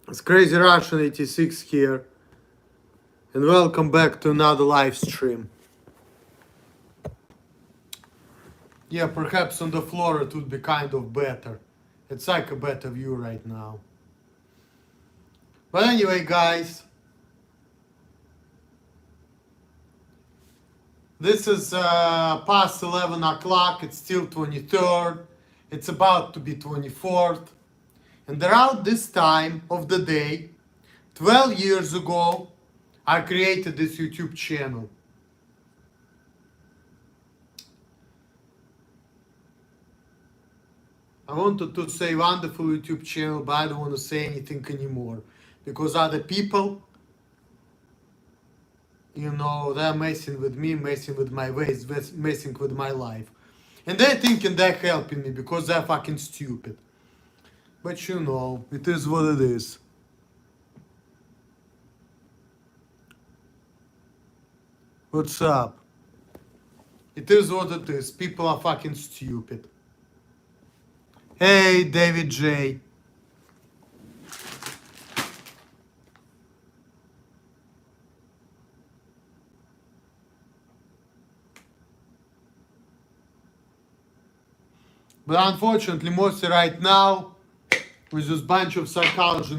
It's Crazy Russian 86 here, and welcome back to another live stream. Yeah, perhaps on the floor it would be kind of better. It's like a better view right now. But anyway, guys, this is past 11 o'clock. It's still 23rd. It's about to be 24th. And around this time of the day, 12 years ago, I created this YouTube channel. I wanted to say wonderful YouTube channel, but I don't want to say anything anymore. Because other people, they're messing with me, messing with my ways, messing with my life. And they're thinking they're helping me because they're fucking stupid. But it is what it is. What's up? It is what it is. People are fucking stupid. Hey, David J. But unfortunately, mostly right now, with this bunch of psychologists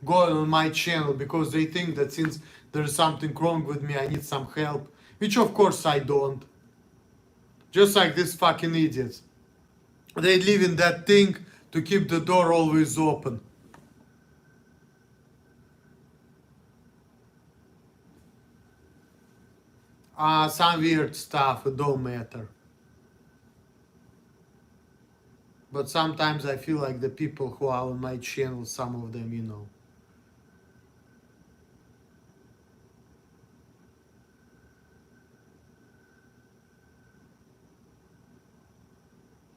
going on my channel because they think that since there's something wrong with me, I need some help. Which of course I don't. Just like these fucking idiots. They live in that thing to keep the door always open. Some weird stuff, it don't matter. But sometimes I feel like the people who are on my channel, some of them,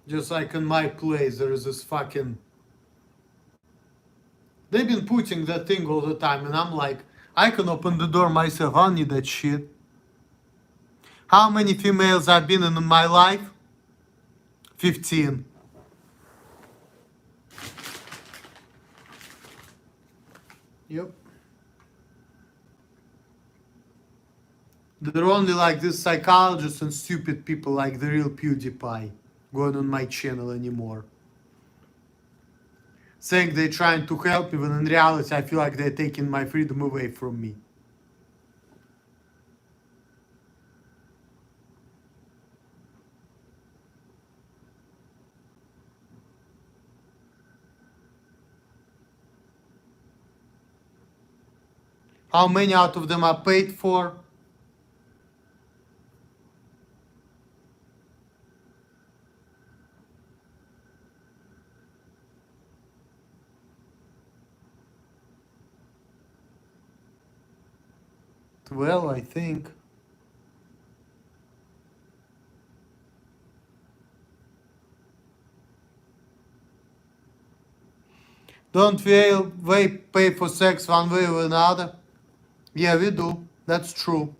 Just like in my place, there is this fucking... They've been putting that thing all the time, and I'm like, I can open the door myself, I don't need that shit. How many females have been in my life? 15. Yep. They're only like these psychologists and stupid people like the real PewDiePie going on my channel anymore. Saying they're trying to help me, when in reality I feel like they're taking my freedom away from me. How many out of them are paid for? Well, I think. Don't we pay for sex one way or another? Yeah, we do. That's true.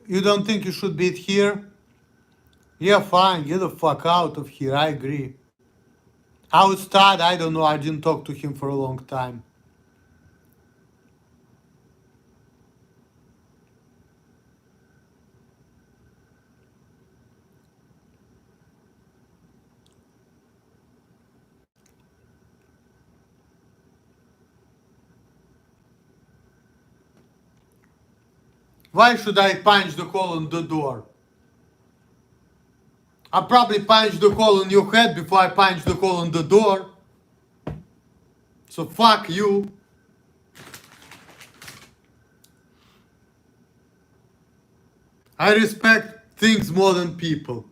You don't think you should be here? Yeah, fine. Get the fuck out of here. I agree. How's Todd? I don't know. I didn't talk to him for a long time. Why should I punch the hole in the door? I probably punch the hole in your head before I punch the hole in the door. So fuck you. I respect things more than people.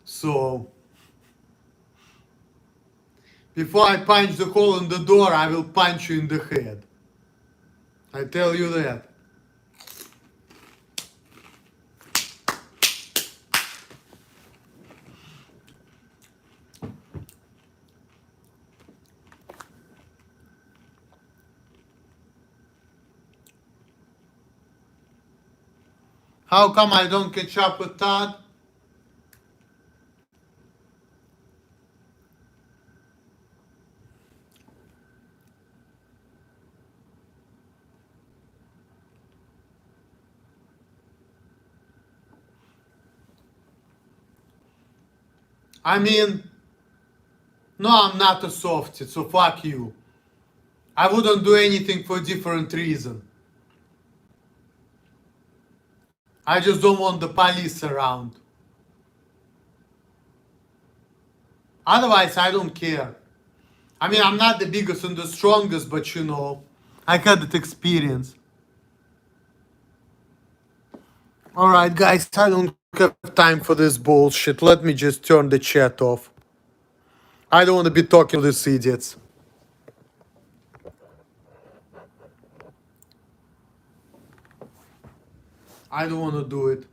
So, Before I punch the hole in the door, I will punch you in the head. I tell you that. How come I don't catch up with Todd? I mean, no, I'm not a softie, so fuck you. I wouldn't do anything for a different reason. I just don't want the police around. Otherwise, I don't care. I mean, I'm not the biggest and the strongest, but you know, I had that experience. Alright, guys, I don't have time for this bullshit. Let me just turn the chat off. I don't want to be talking to these idiots. I don't want to do it.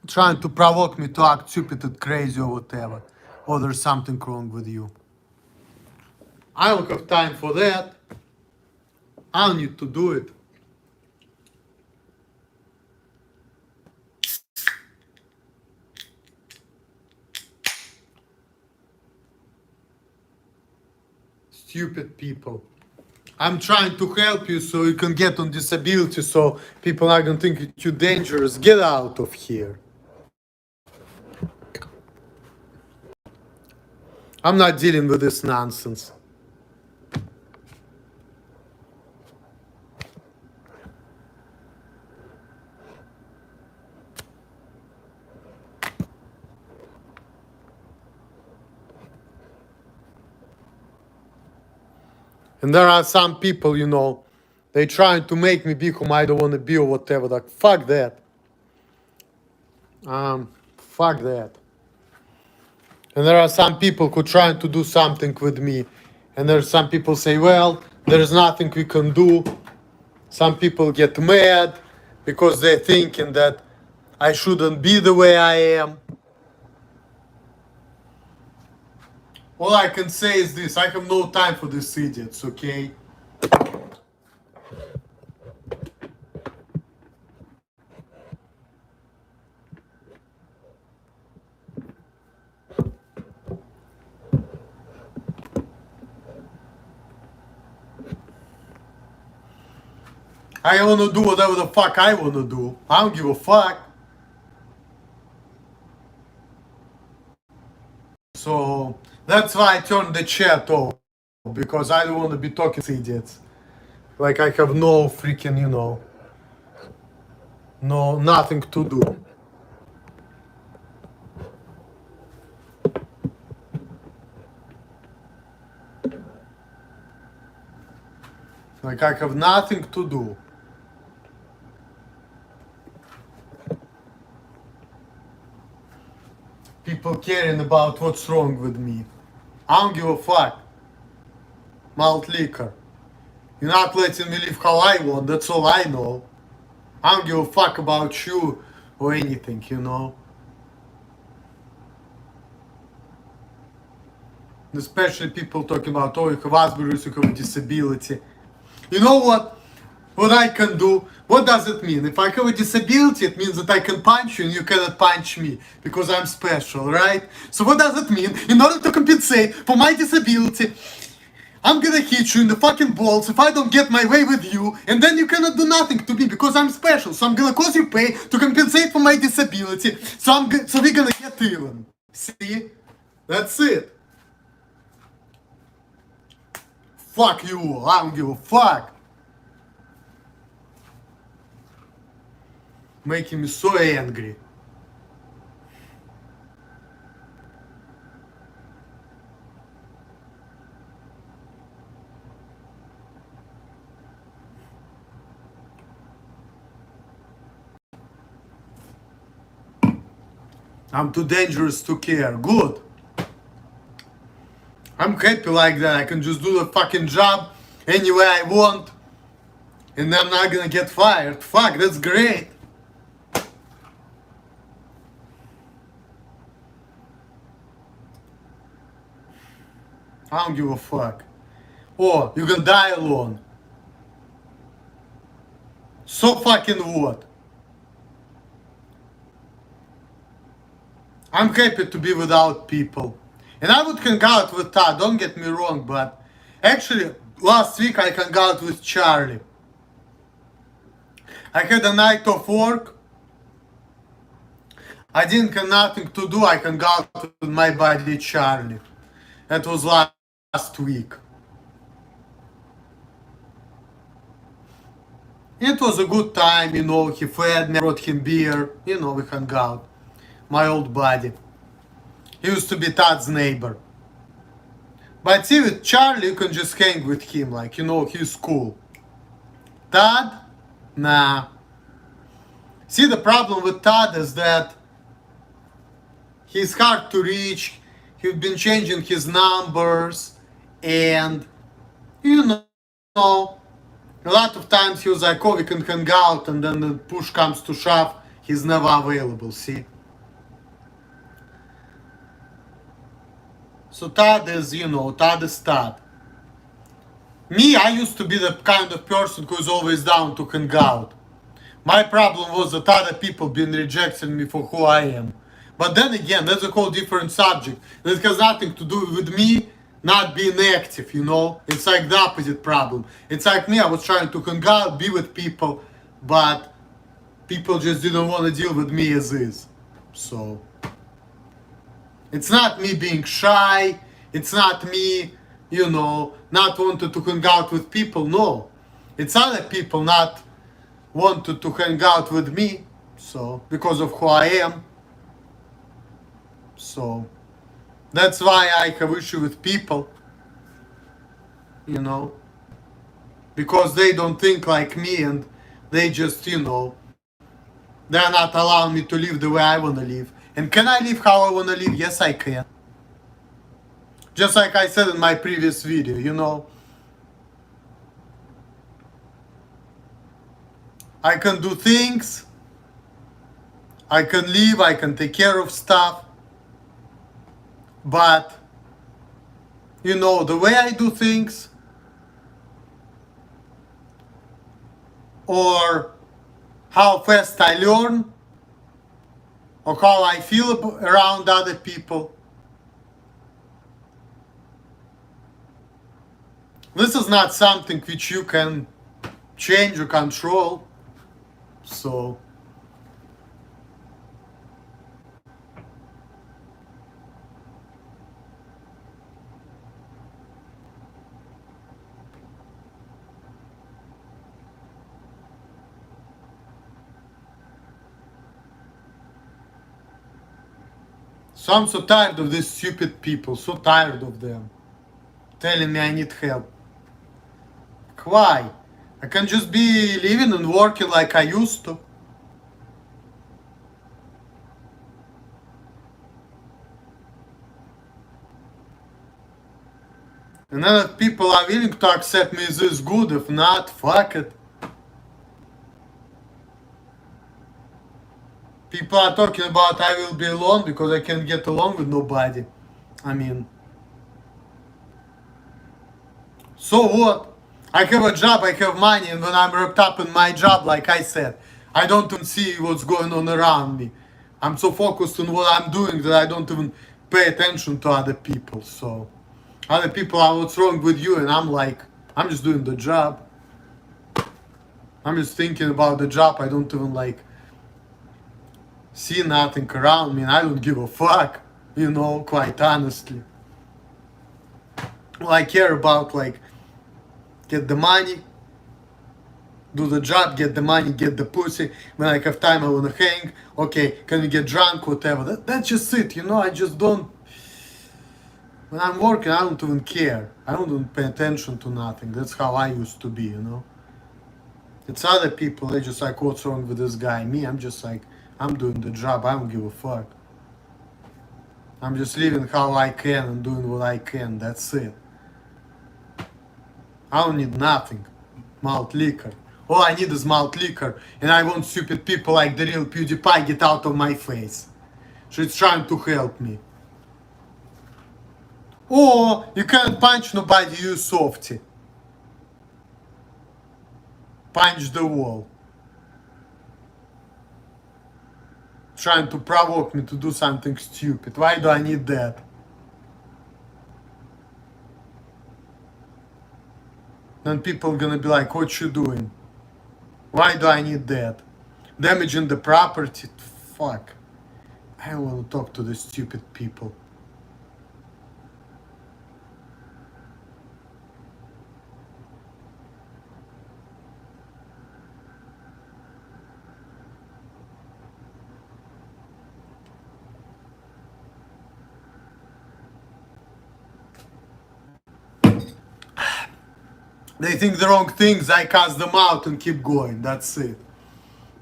Trying to provoke me to act stupid and crazy or whatever. Or there's something wrong with you. I don't have time for that. I don't need to do it. Stupid people. I'm trying to help you so you can get on disability so people are gonna think you're dangerous. Get out of here. I'm not dealing with this nonsense. And there are some people, you know, they trying to make me be whom I don't want to be or whatever. Like, fuck that. Fuck that. And there are some people who trying to do something with me. And there's some people say, well, there's nothing we can do. Some people get mad because they're thinking that I shouldn't be the way I am. All I can say is this, I have no time for these idiots, okay? I wanna do whatever the fuck I wanna do. I don't give a fuck. So that's why I turned the chat off. Because I don't want to be talking to idiots. Like I have no freaking, you know, nothing to do. Like I have nothing to do. People caring about what's wrong with me. I don't give a fuck. Malt liquor. You're not letting me live how I want, that's all I know. I don't give a fuck about you or anything, you know. Especially people talking about, oh, you have Asperger's, you have a disability. You know what? What I can do, what does it mean? If I have a disability, it means that I can punch you and you cannot punch me because I'm special, right? So what does it mean? In order to compensate for my disability, I'm gonna hit you in the fucking balls if I don't get my way with you, and then you cannot do nothing to me because I'm special. So I'm gonna cause you pain to compensate for my disability. So we're gonna get even. See? That's it. Fuck you. I don't give a fuck. Making me so angry. I'm too dangerous to care. Good. I'm happy like that. I can just do the fucking job any way I want, and I'm not gonna get fired. Fuck, that's great. I don't give a fuck. Oh, you can die alone. So fucking what? I'm happy to be without people. And I would hang out with Todd, don't get me wrong, but actually last week I hung out with Charlie. I had a night of work. I didn't have nothing to do. I hung out with my buddy Charlie. That was last week. It was a good time, you know, he fed me, I brought him beer, you know, we hung out. My old buddy. He used to be Todd's neighbor. But see, with Charlie, you can just hang with him, like, you know, he's cool. Todd? Nah. See, the problem with Todd is that he's hard to reach, he's been changing his numbers, and, you know, a lot of times he was like, oh, we can hang out, and then the push comes to shove, he's never available, see? So Todd is, you know, Todd is Todd. Me, I used to be the kind of person who's always down to hang out. My problem was that other people been rejecting me for who I am. But then again, that's a whole different subject. That has nothing to do with me not being active, you know? It's like the opposite problem. It's like me, I was trying to hang out, be with people, but people just didn't want to deal with me as is. So, it's not me being shy, it's not me, you know, not wanting to hang out with people, no. It's other people not wanted to hang out with me, so, because of who I am. So, that's why I have issue with people, you know, because they don't think like me and they just, you know, they're not allowing me to live the way I want to live. And can I live how I want to live? Yes, I can. Just like I said in my previous video, you know, I can do things, I can live, I can take care of stuff, but, you know, the way I do things, or how fast I learn, or how I feel around other people, this is not something which you can change or control. So, so I'm so tired of these stupid people, so tired of them telling me I need help. Why? I can just be living and working like I used to. And then if people are willing to accept me, this is good. If not, fuck it. People are talking about I will be alone because I can't get along with nobody. I mean, so what? I have a job, I have money, and when I'm wrapped up in my job, like I said, I don't even see what's going on around me. I'm so focused on what I'm doing that I don't even pay attention to other people. So, other people are, what's wrong with you? And I'm like, I'm just doing the job. I'm just thinking about the job. I don't even like see nothing around me, and I don't give a fuck, you know, quite honestly. All I care about, like, get the money, do the job, get the money, get the pussy. When I have time, I wanna hang. Okay, can we get drunk, whatever. That's just it, you know, I just don't. When I'm working, I don't even care. I don't even pay attention to nothing. That's how I used to be, you know. It's other people, they just like, what's wrong with this guy? Me, I'm just like, I'm doing the job, I don't give a fuck. I'm just living how I can and doing what I can. That's it. I don't need nothing. Malt liquor. All I need is malt liquor, and I want stupid people like the real PewDiePie get out of my face. She's trying to help me. Or you can't punch nobody, you softy. Punch the wall. Trying to provoke me to do something stupid. Why do I need that? Then people gonna be like, what you doing? Why do I need that? Damaging the property? Fuck. I don't want to talk to the stupid people. They think the wrong things, I cast them out and keep going. That's it.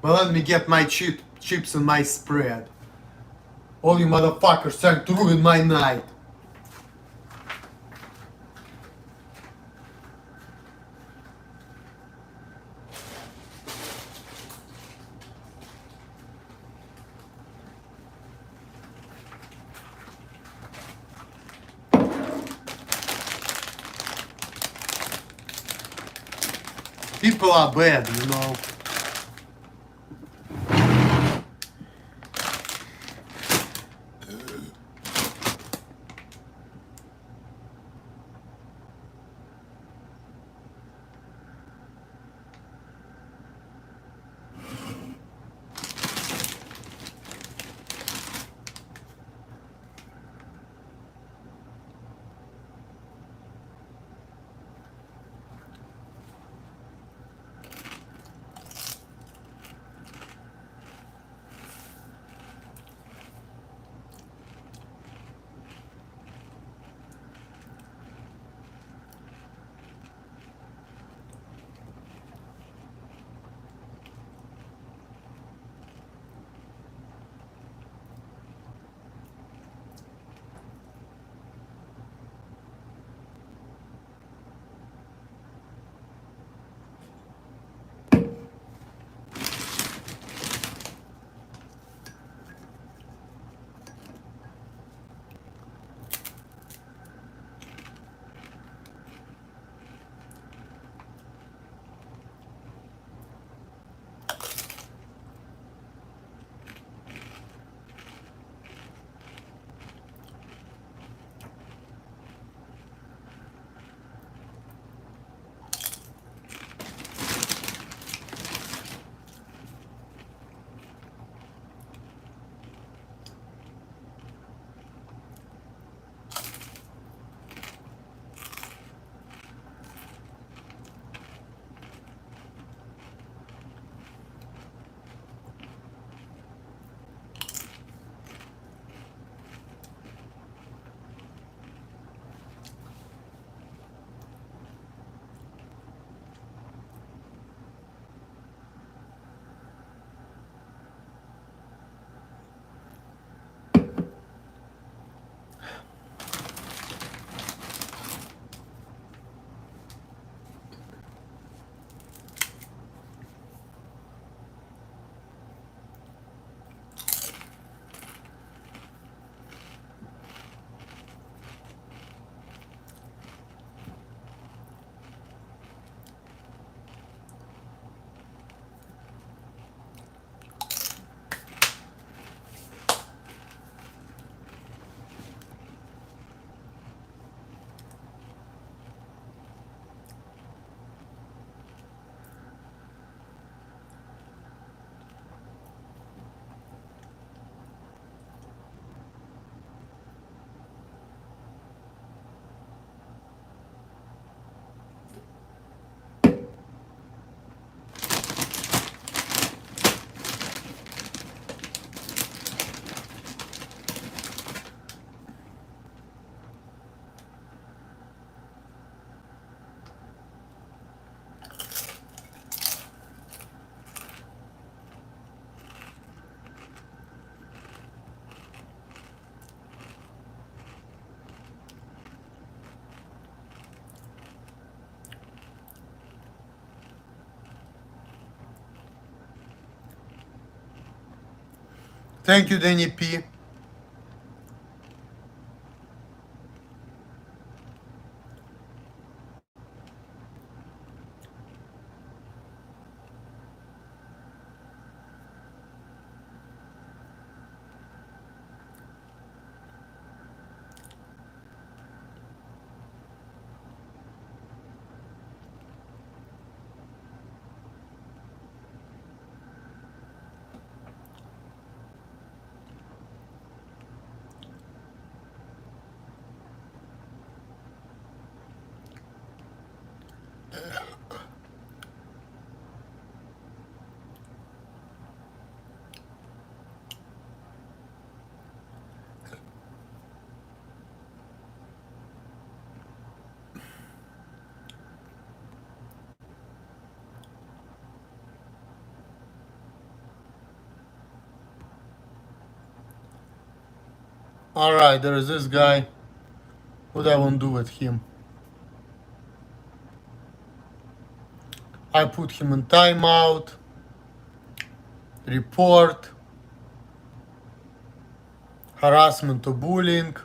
But let me get my chips and my spread. All you motherfuckers trying to ruin my night. People are bad, you know. Thank you, Danny P. Alright, there is this guy. What I won't do with him. I put him in timeout. Report. Harassment or bullying.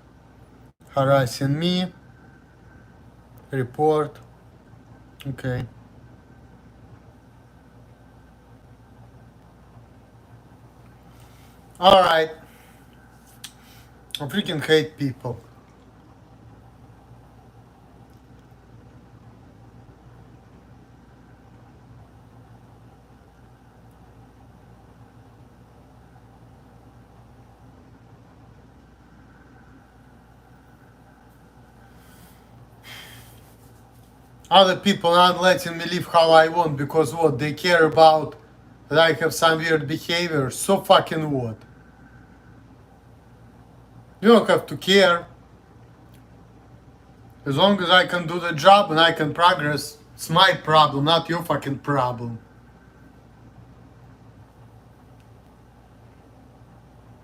Harassing me. Report. Okay. Alright. I freaking hate people. Other people not letting me live how I want because what? They care about that I have some weird behavior. So fucking what? You don't have to care. As long as I can do the job and I can progress, it's my problem, not your fucking problem.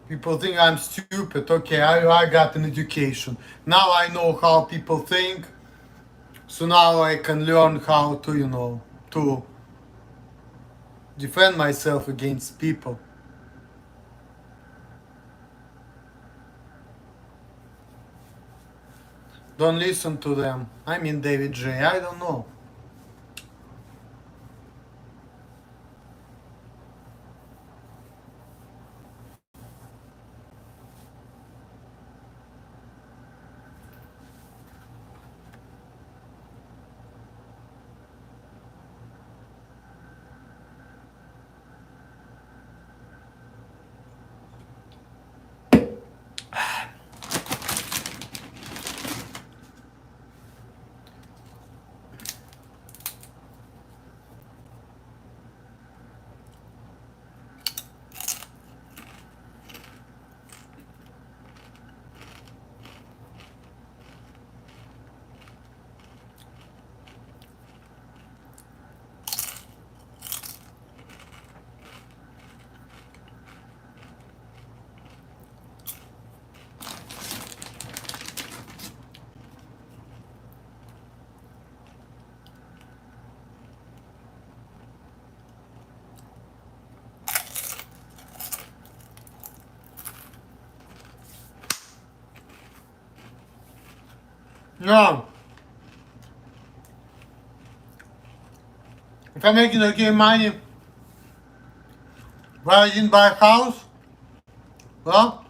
People think I'm stupid. Okay, I got an education. Now I know how people think. So now I can learn how to, to defend myself against people. Don't listen to them. I mean David J. I don't know. No. If I'm making okay money, why I didn't buy a house? Well,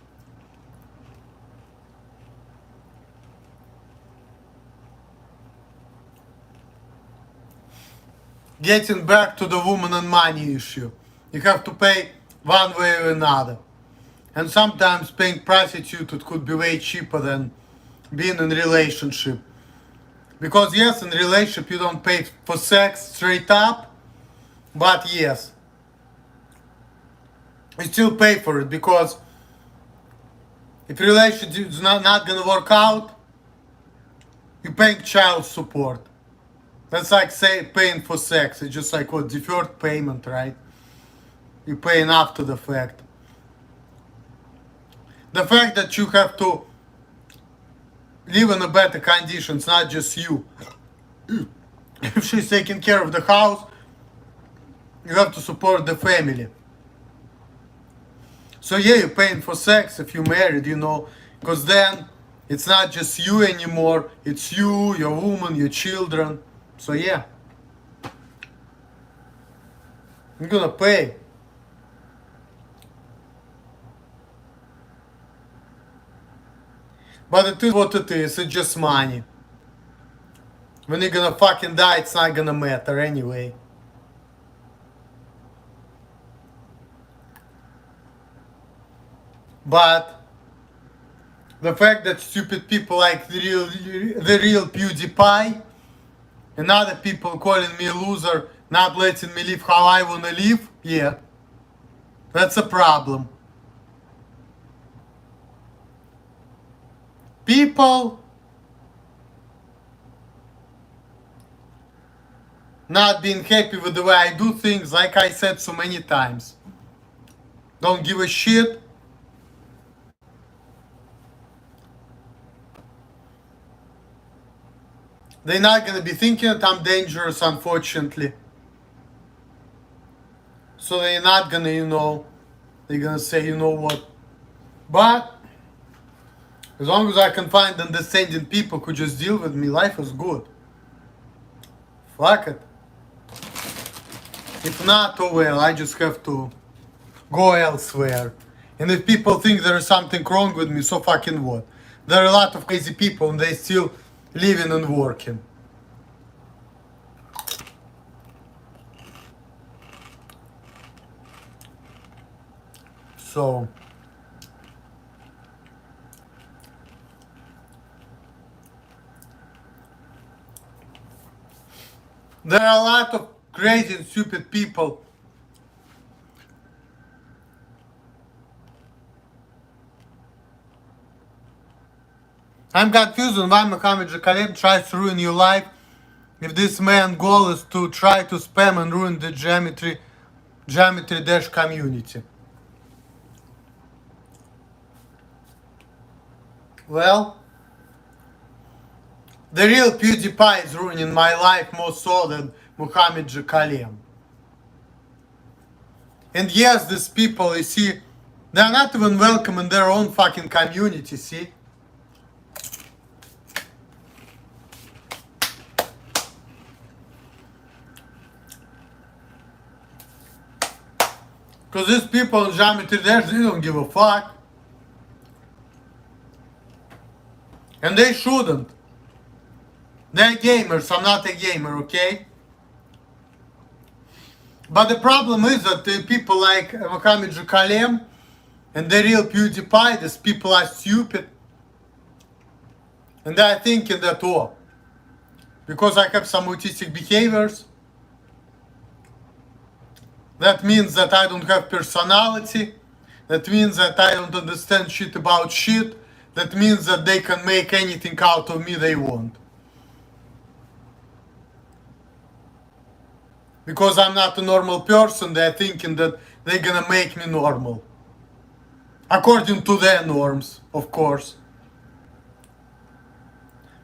getting back to the woman and money issue. You have to pay one way or another. And sometimes paying prostitute it could be way cheaper than being in a relationship. Because yes, in relationship you don't pay for sex straight up, but yes, you still pay for it because if relationship is not gonna work out, you're paying child support. That's like say paying for sex. It's just like what deferred payment, right? You're paying after the fact. The fact that you have to live in a better conditions, not just you. If she's taking care of the house, you have to support the family. So yeah, you're paying for sex if you're married, you know, because then it's not just you anymore, it's you, your woman, your children. So yeah, you're gonna pay. But it is what it is, it's just money. When you're gonna fucking die, it's not gonna matter anyway. But the fact that stupid people like the real PewDiePie and other people calling me a loser, not letting me live how I wanna live, yeah, that's a problem. People not being happy with the way I do things, like I said so many times. Don't give a shit. They're not gonna be thinking that I'm dangerous, unfortunately. So they're not gonna, they're gonna say, you know what. But as long as I can find understanding people who just deal with me, life is good. Fuck it. If not, oh well, I just have to go elsewhere. And if people think there is something wrong with me, so fucking what? There are a lot of crazy people and they still living and working. So there are a lot of crazy and stupid people. I'm confused on why Mohammed Jakalem tries to ruin your life if this man's goal is to try to spam and ruin the geometry dash community. Well, the real PewDiePie is ruining my life more so than Mohammed Jakalem. And yes, these people, you see, they're not even welcome in their own fucking community, see? Because these people in Geometry Dash, they don't give a fuck. And they shouldn't. They're gamers, I'm not a gamer, okay? But the problem is that the people like Mohammed Jakalem and the real PewDiePie, these people are stupid. And they're thinking that, oh, because I have some autistic behaviors, that means that I don't have personality. That means that I don't understand shit about shit. That means that they can make anything out of me they want. Because I'm not a normal person, they're thinking that they're gonna make me normal. According to their norms, of course.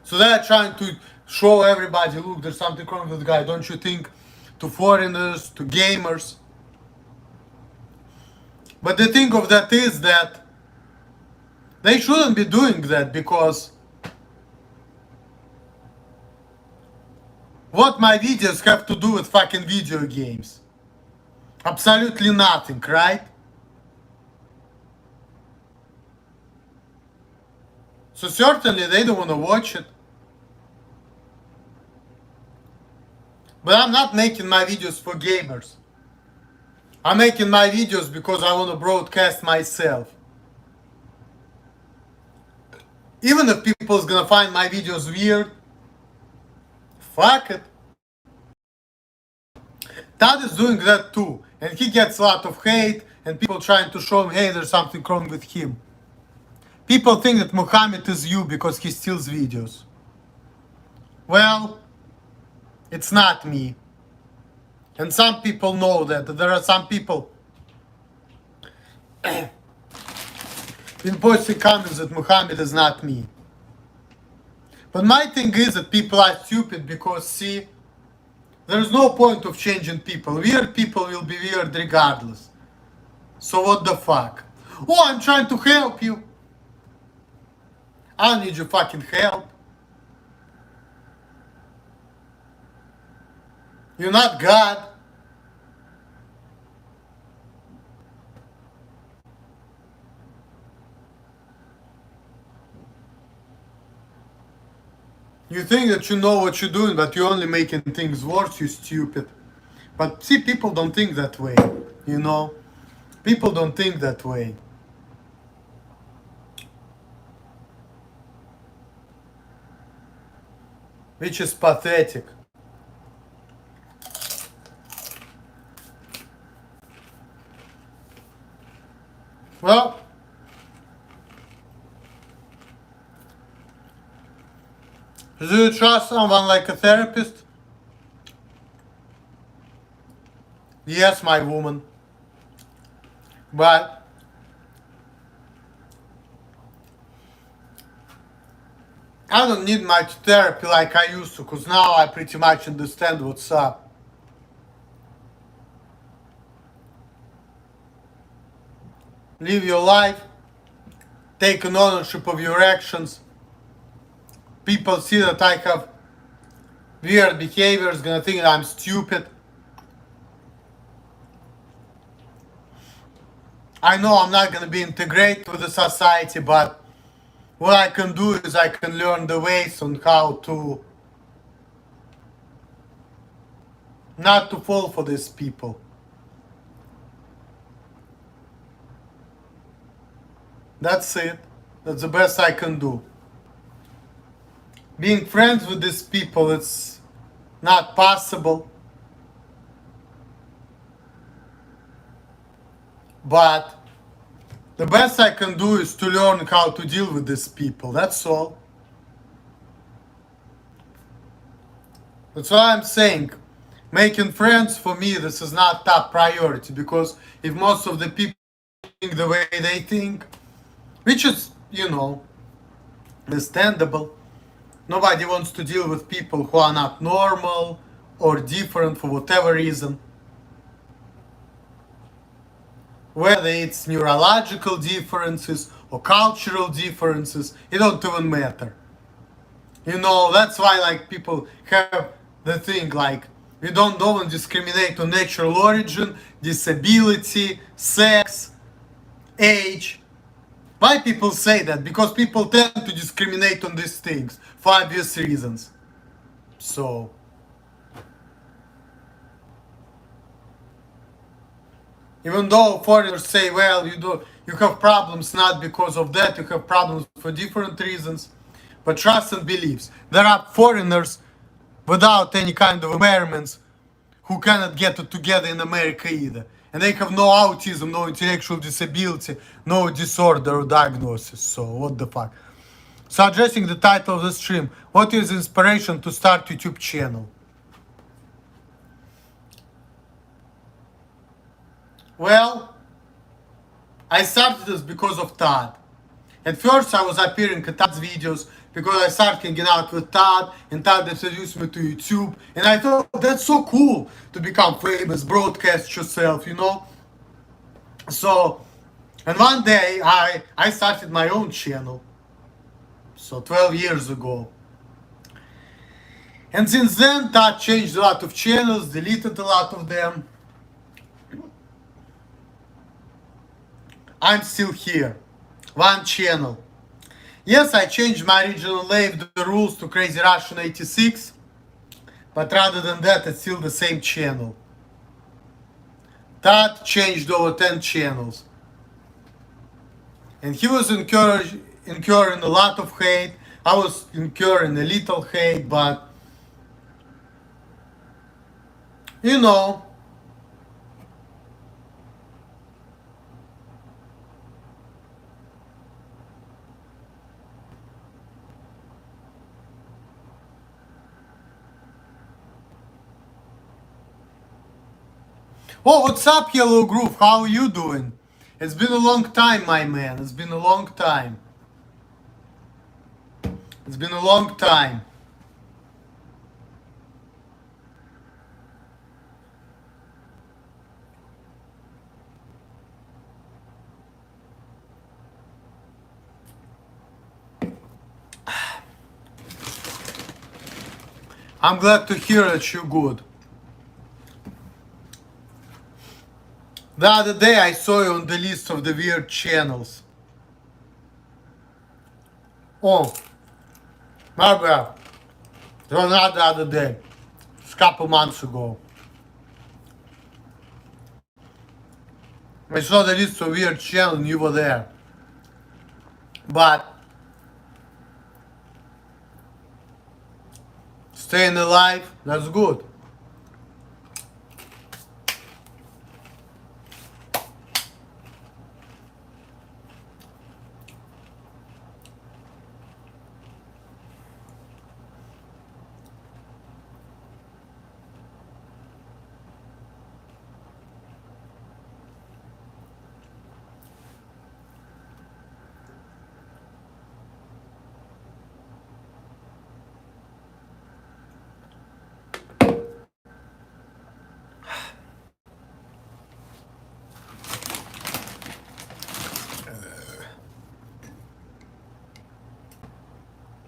So they're trying to show everybody, look, there's something wrong with the guy, don't you think? To foreigners, to gamers. But the thing of that is that they shouldn't be doing that, because what my videos have to do with fucking video games? Absolutely nothing, right? So certainly they don't want to watch it. But I'm not making my videos for gamers. I'm making my videos because I want to broadcast myself. Even if people's gonna find my videos weird, fuck it. Todd is doing that too, and he gets a lot of hate, and people trying to show him, hey, there's something wrong with him. People think that Muhammad is you because he steals videos. Well, it's not me. And some people know that. There are some people in posting comments that Muhammad is not me. But my thing is that people are stupid because, see, there's no point of changing people. Weird people will be weird regardless. So what the fuck? Oh, I'm trying to help you. I don't need your fucking help. You're not God. You think that you know what you're doing, but you're only making things worse, you stupid. But see, people don't think that way, you know? People don't think that way. Which is pathetic. Well, do you trust someone like a therapist? Yes, my woman. But I don't need much therapy like I used to, because now I pretty much understand what's up. Live your life, take an ownership of your actions. People see that I have weird behaviors, gonna think that I'm stupid. I know I'm not gonna be integrated with the society, but what I can do is I can learn the ways on how to not to fall for these people. That's it. That's the best I can do. Being friends with these people, it's not possible. But the best I can do is to learn how to deal with these people. That's all. That's what I'm saying. Making friends for me, this is not top priority, because if most of the people think the way they think, which is, understandable, nobody wants to deal with people who are not normal or different for whatever reason. Whether it's neurological differences or cultural differences, it don't even matter. That's why like people have the thing like we don't discriminate on natural origin, disability, sex, age. Why people say that? Because people tend to discriminate on these things for obvious reasons. So even though foreigners say, well, you have problems not because of that, you have problems for different reasons. But trust and beliefs. There are foreigners without any kind of impairments who cannot get it together in America either. And they have no autism, no intellectual disability, no disorder or diagnosis. So what the fuck? So addressing the title of the stream, what is inspiration to start YouTube channel? Well, I started this because of Todd. At first I was appearing in Todd's videos because I started hanging out with Todd and Todd introduced me to YouTube, and I thought that's so cool to become famous, broadcast yourself. So, and one day I started my own channel, so 12 years ago. And since then Todd changed a lot of channels, deleted a lot of them. I'm still here. One channel. Yes, I changed my original name, the rules, to Crazy Russian 86, but rather than that, it's still the same channel. That changed over 10 channels. And he was incurring a lot of hate. I was incurring a little hate, but you know, oh, what's up, Yellow Groove? How are you doing? It's been a long time, my man. It's been a long time. It's been a long time. I'm glad to hear that you're good. The other day I saw you on the list of the weird channels. Oh, my bad. It was not the other day. It's a couple months ago. I saw the list of weird channels and you were there. But staying alive, that's good.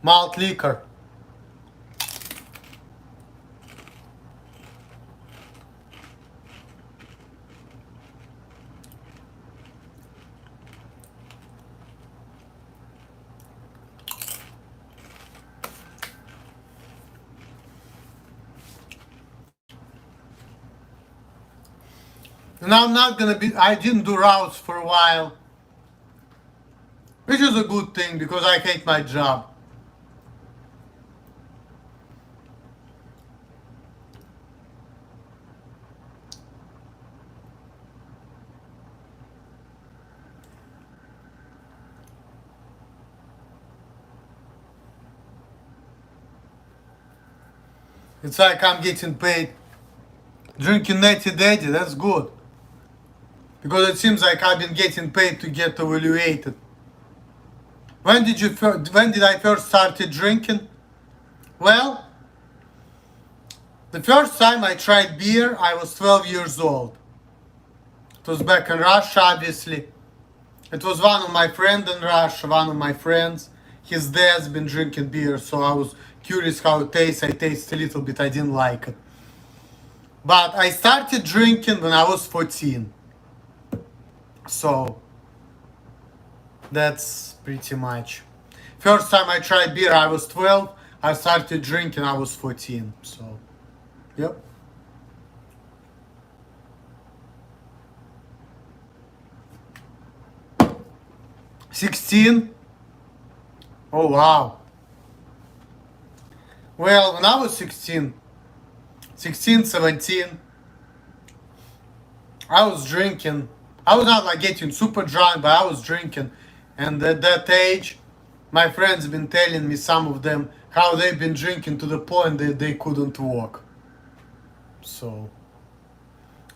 Malt liquor. And I'm not gonna be, I didn't do routes for a while. Which is a good thing because I hate my job. It's like I'm getting paid. Drinking Natty Daddy, that's good. Because it seems like I've been getting paid to get evaluated. When did I first started drinking? Well, the first time I tried beer, I was 12 years old. It was back in Russia, obviously. It was one of my friends in Russia, one of my friends. His dad's been drinking beer, so I was curious how it tastes. I tasted a little bit, I didn't like it. But I started drinking when I was 14. So, that's pretty much. First time I tried beer, I was 12. I started drinking, I was 14. So, yep. $16? Oh, wow. Well, when I was 16, 17, I was drinking. I was not like getting super drunk, but I was drinking. And at that age, my friends have been telling me, some of them, how they've been drinking to the point that they couldn't walk. So,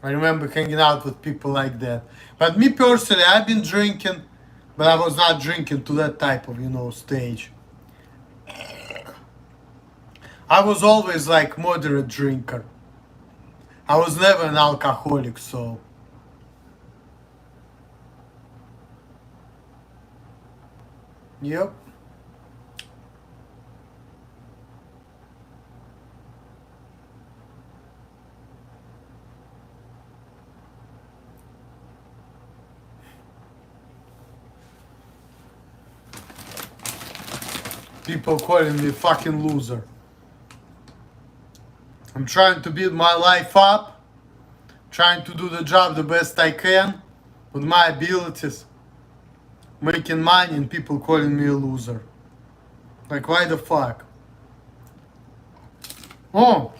I remember hanging out with people like that. But me personally, I've been drinking, but I was not drinking to that type of, stage. I was always like moderate drinker. I was never an alcoholic, so. Yep. People calling me fucking loser. I'm trying to build my life up, trying to do the job the best I can with my abilities, making money, and people calling me a loser. Like, why the fuck? Oh,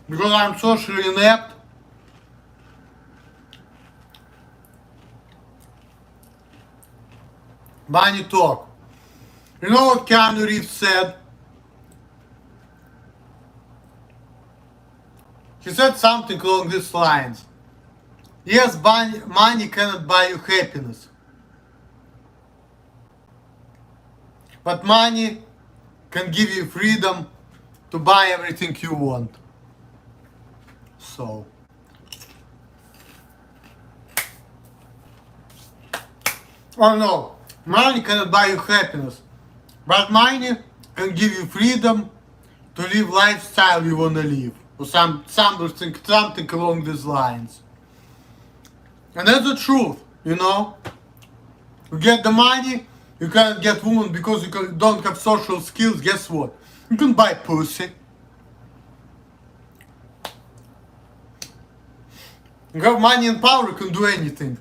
because I'm socially inept. Money talk. You know what Keanu Reeves said? He said something along these lines. Yes, money cannot buy you happiness. But money can give you freedom to buy everything you want. So. Oh no, money cannot buy you happiness. But money can give you freedom to live lifestyle you wanna live, or something along these lines. And that's the truth, you know. You get the money, you can't get woman because you don't have social skills. Guess what? You can buy pussy. You have money and power, you can do anything.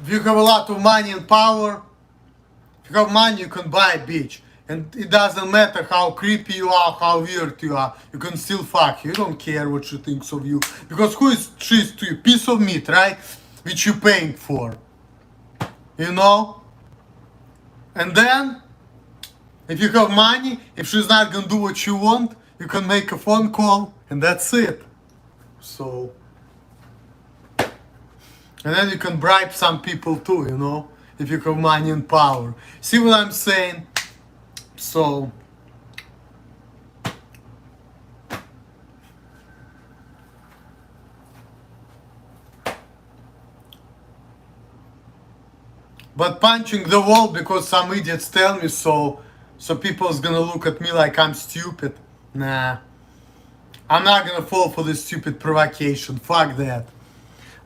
If you have a lot of money and power, if you have money, you can buy a bitch. And it doesn't matter how creepy you are, how weird you are, you can still fuck you. You don't care what she thinks of you. Because who is she to you? Piece of meat, right? Which you're paying for. You know? And then, if you have money, if she's not gonna do what you want, you can make a phone call, and that's it. So, and then you can bribe some people too, you know, if you have money and power. See what I'm saying? So, but punching the wall because some idiots tell me so people's gonna look at me like I'm stupid. Nah, I'm not gonna fall for this stupid provocation. Fuck that.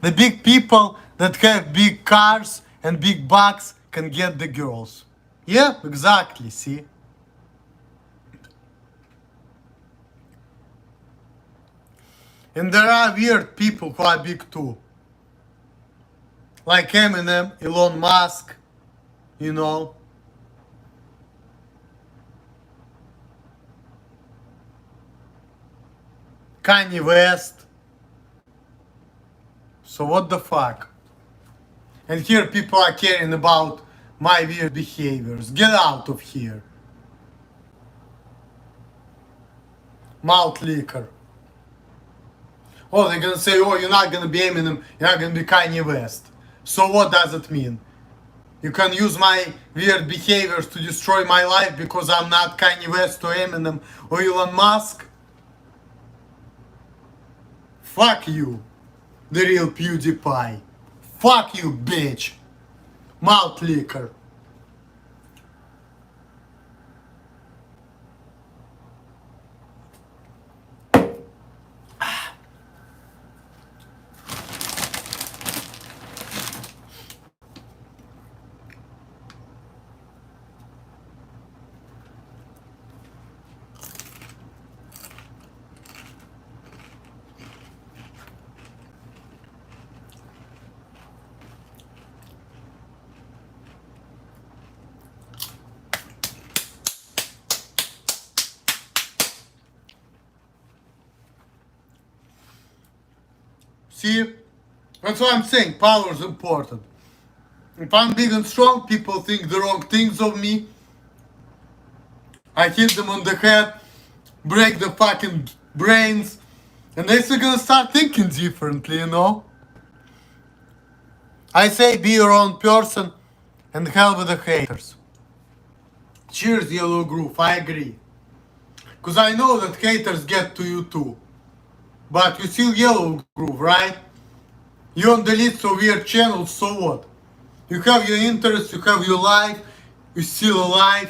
The big people that have big cars and big bucks can get the girls. Yeah, exactly, see? And there are weird people who are big too. Like Eminem, Elon Musk, you know. Kanye West. So what the fuck? And here people are caring about my weird behaviors. Get out of here. Malt liquor. Oh, they're gonna say, oh, you're not gonna be Eminem, you're not gonna be Kanye West. So what does it mean? You can use my weird behaviors to destroy my life because I'm not Kanye West or Eminem or Elon Musk? Fuck you, the real PewDiePie. Fuck you, bitch. Malt liquor. See, that's what I'm saying, power is important. If I'm big and strong, people think the wrong things of me. I hit them on the head, break the fucking brains, and they're still gonna start thinking differently, you know? I say be your own person and hell with the haters. Cheers, Yellow Groove, I agree. Because I know that haters get to you too. But you still Yellow Groove, right? You're on the list of weird channels, so what? You have your interests, you have your life, you're still alive.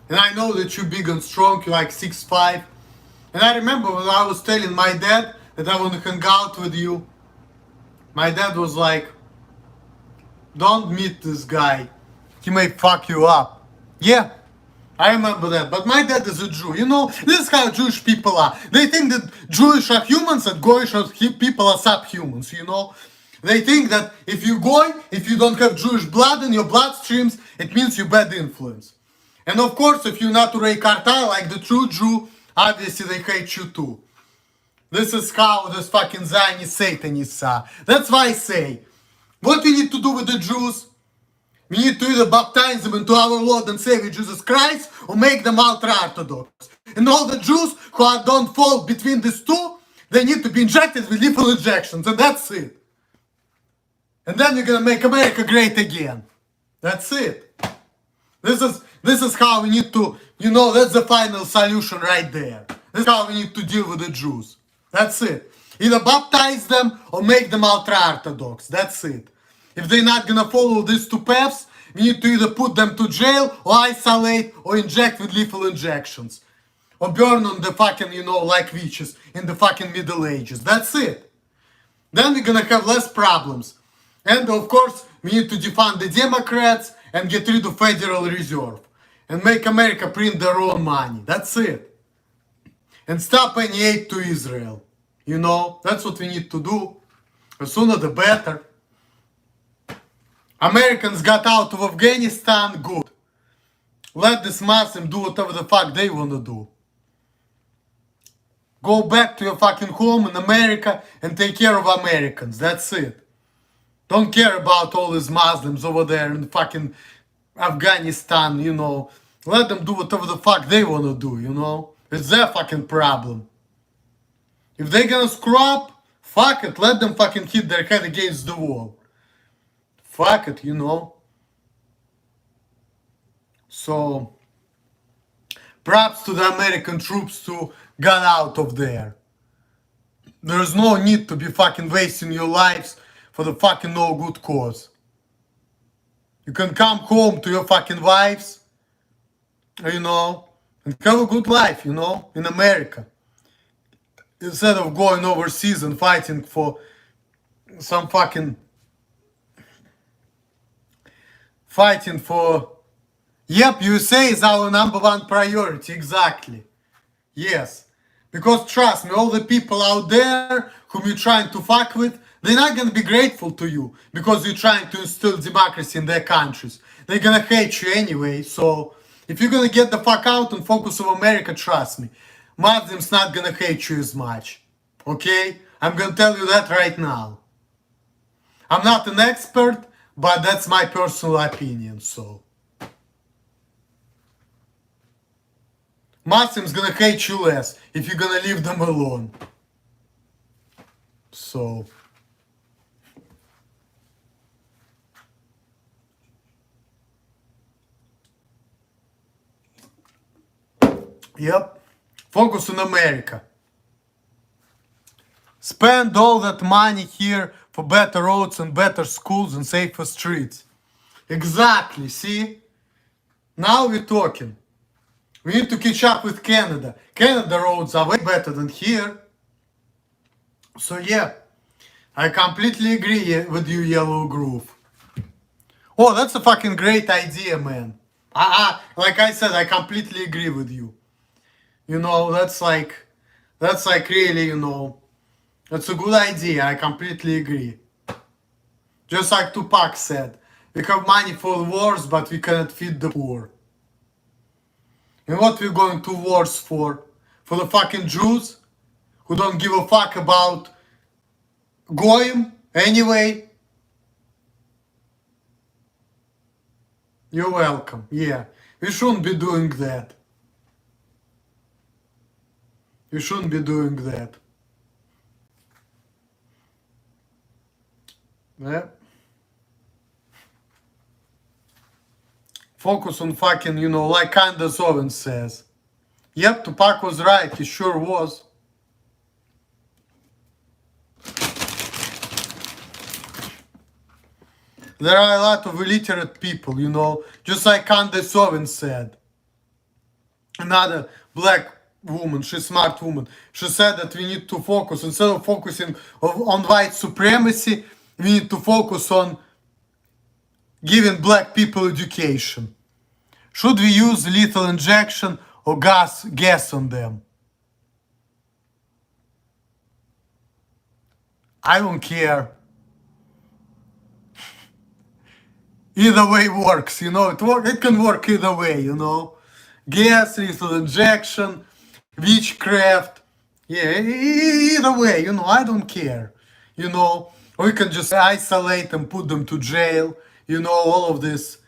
And I know that you're big and strong, you're like 6'5". And I remember when I was telling my dad that I want to hang out with you. My dad was like, don't meet this guy. He may fuck you up. Yeah, I remember that. But my dad is a Jew. You know, this is how Jewish people are. They think that Jewish are humans and Goyish people are subhumans, you know. They think that if you Goy, if you don't have Jewish blood in your bloodstreams, it means you're bad influence. And of course, if you're not Urei Kartai, like the true Jew, obviously they hate you too. This is how this fucking Zionist Satanists are. That's why I say, what we need to do with the Jews? We need to either baptize them into our Lord and Savior Jesus Christ or make them ultra-Orthodox. And all the Jews who don't fall between these two, they need to be injected with lethal injections, and that's it. And then you're gonna make America great again. That's it. This is how we need to, you know, that's the final solution right there. This is how we need to deal with the Jews. That's it. Either baptize them or make them ultra-Orthodox. That's it. If they're not gonna follow these two paths, we need to either put them to jail or isolate or inject with lethal injections. Or burn on the fucking, like witches in the fucking Middle Ages. That's it. Then we're gonna have less problems. And of course, we need to defund the Democrats and get rid of Federal Reserve. And make America print their own money. That's it. And stop any aid to Israel. That's what we need to do. The sooner the better. Americans got out of Afghanistan, good. Let this Muslim do whatever the fuck they wanna do. Go back to your fucking home in America and take care of Americans. That's it. Don't care about all these Muslims over there in fucking Afghanistan, Let them do whatever the fuck they wanna do, It's their fucking problem. If they gonna screw up, fuck it. Let them fucking hit their head against the wall. Fuck it, So, props to the American troops who got out of there. There's no need to be fucking wasting your lives for the fucking no good cause. You can come home to your fucking wives, and have a good life, in America. Instead of going overseas and fighting for some fucking... Yep, USA is our #1 priority, exactly. Yes. Because trust me, all the people out there whom you're trying to fuck with, they're not gonna be grateful to you because you're trying to instill democracy in their countries. They're gonna hate you anyway, so if you're gonna get the fuck out and focus on America, trust me, Muslims not gonna hate you as much. Okay? I'm gonna tell you that right now. I'm not an expert, but that's my personal opinion, so. Muslims gonna hate you less if you're gonna leave them alone. So. Yep. Focus on America. Spend all that money here for better roads and better schools and safer streets. Exactly, see? Now we're talking. We need to catch up with Canada. Canada roads are way better than here. So yeah, I completely agree with you, Yellow Groove. Oh, that's a fucking great idea, man. Like I said, I completely agree with you. That's like really, that's a good idea. I completely agree. Just like Tupac said, we have money for wars, but we cannot feed the poor. And what we're going to wars for? For the fucking Jews? Who don't give a fuck about Goyim anyway? You're welcome. Yeah, we shouldn't be doing that. You shouldn't be doing that. Yeah. Focus on fucking, like Candace Owens says. Yep, Tupac was right, he sure was. There are a lot of illiterate people, just like Candace Owens said. Another black woman, she's a smart woman. She said that we need to focus, instead of focusing on white supremacy, we need to focus on giving black people education. Should we use lethal injection or gas on them? I don't care. Either way works, it can work either way, Gas, lethal injection, witchcraft. Yeah, either way, I don't care. We can just isolate them, put them to jail, all of this,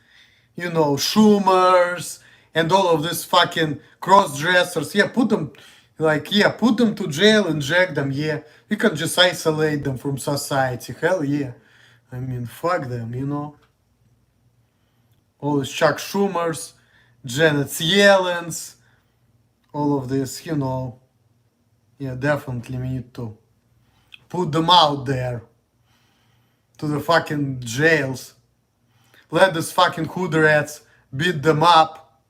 Schumers and all of this fucking cross-dressers. Yeah, put them to jail, inject them, yeah. We can just isolate them from society, hell yeah. I mean, fuck them, All these Chuck Schumers, Janet Yellen's, all of this, Yeah, definitely we need to put them out there. to the fucking jails. Let these fucking hood rats beat them up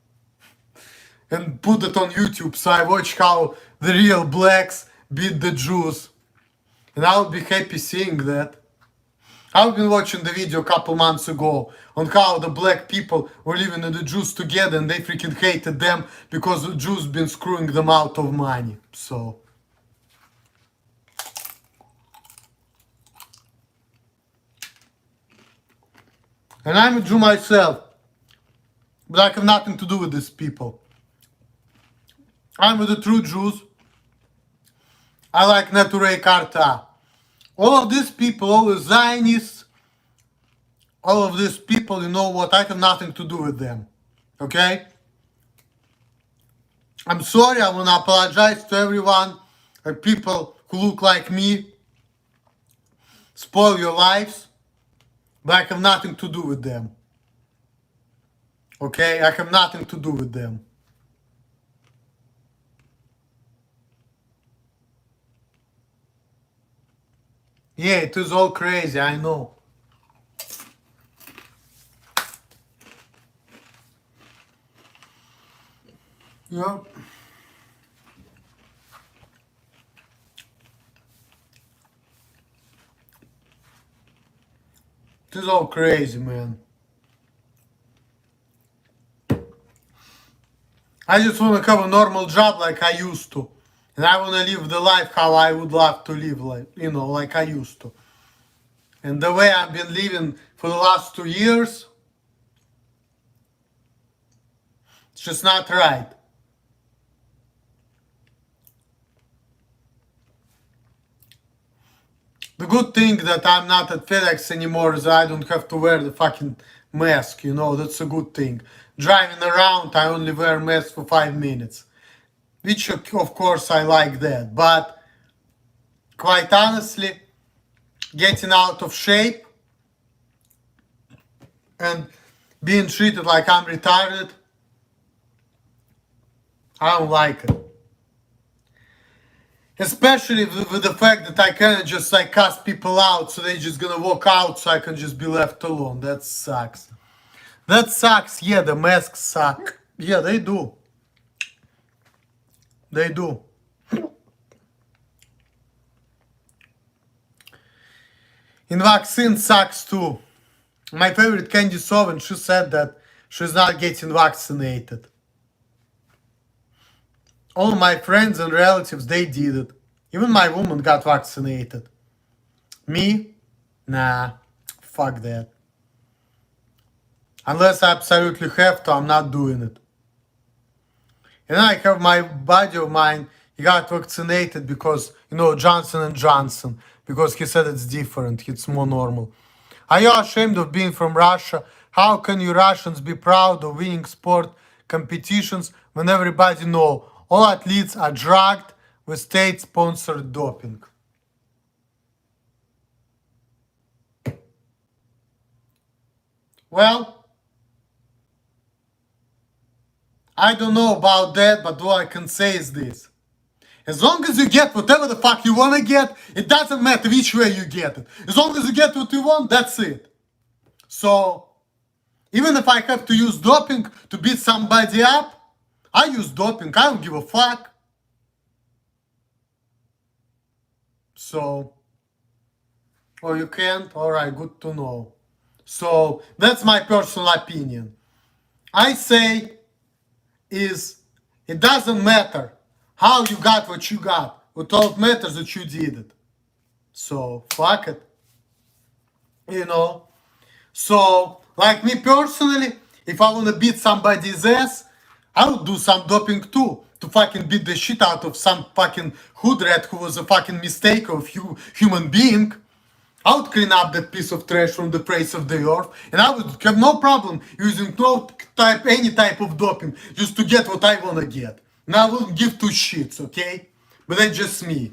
and put it on YouTube so I watch how the real blacks beat the Jews. And I'll be happy seeing that. I've been watching the video a couple months ago on how the black people were living with the Jews together and they freaking hated them because the Jews been screwing them out of money. So... And I'm a Jew myself, but I have nothing to do with these people. I'm with the true Jews. I like Neturei Karta. All of these people, all the Zionists, all of these people, you know what, I have nothing to do with them. Okay? I'm sorry, I want to apologize to everyone, people who look like me, spoil your lives. But I have nothing to do with them. Okay? I have nothing to do with them. Yeah, it is all crazy, I know. Yeah. It is all crazy, man. I just want to have a normal job like I used to. And I want to live the life how I would love to live, like, you know, like I used to. And the way I've been living for the last 2 years, it's just not right. The good thing that I'm not at FedEx anymore is I don't have to wear the fucking mask, you know, that's a good thing. Driving around, I only wear mask for 5 minutes. Which, of course, I like that. But, quite honestly, getting out of shape and being treated like I'm retarded, I don't like it. Especially with the fact that I can't just like cast people out so they just gonna walk out so I can just be left alone. That sucks. That sucks. Yeah, the masks suck. Yeah, they do. They do. And vaccine sucks too. My favorite Candy Soven, she said that she's not getting vaccinated. All my friends and relatives, they did it. Even my woman got vaccinated. Me? Nah. Fuck that. Unless I absolutely have to, I'm not doing it. And I have my buddy of mine, he got vaccinated because, you know, Johnson & Johnson. Because he said it's different, it's more normal. Are you ashamed of being from Russia? How can you Russians be proud of winning sport competitions when everybody know all athletes are drugged with state-sponsored doping? Well, I don't know about that, but what I can say is this. As long as you get whatever the fuck you want to get, it doesn't matter which way you get it. As long as you get what you want, that's it. So, even if I have to use doping to beat somebody up, I use doping. I don't give a fuck. So, oh, you can't? Alright, good to know. So, that's my personal opinion. I say is, it doesn't matter how you got what you got. What all matters that you did it. So, fuck it. You know? So, like me personally, if I want to beat somebody's ass, I would do some doping too. To fucking beat the shit out of some fucking hood rat who was a fucking mistake of human being. I would clean up that piece of trash from the face of the earth. And I would have no problem using any type of doping just to get what I want to get. And I wouldn't give two shits, okay? But that's just me.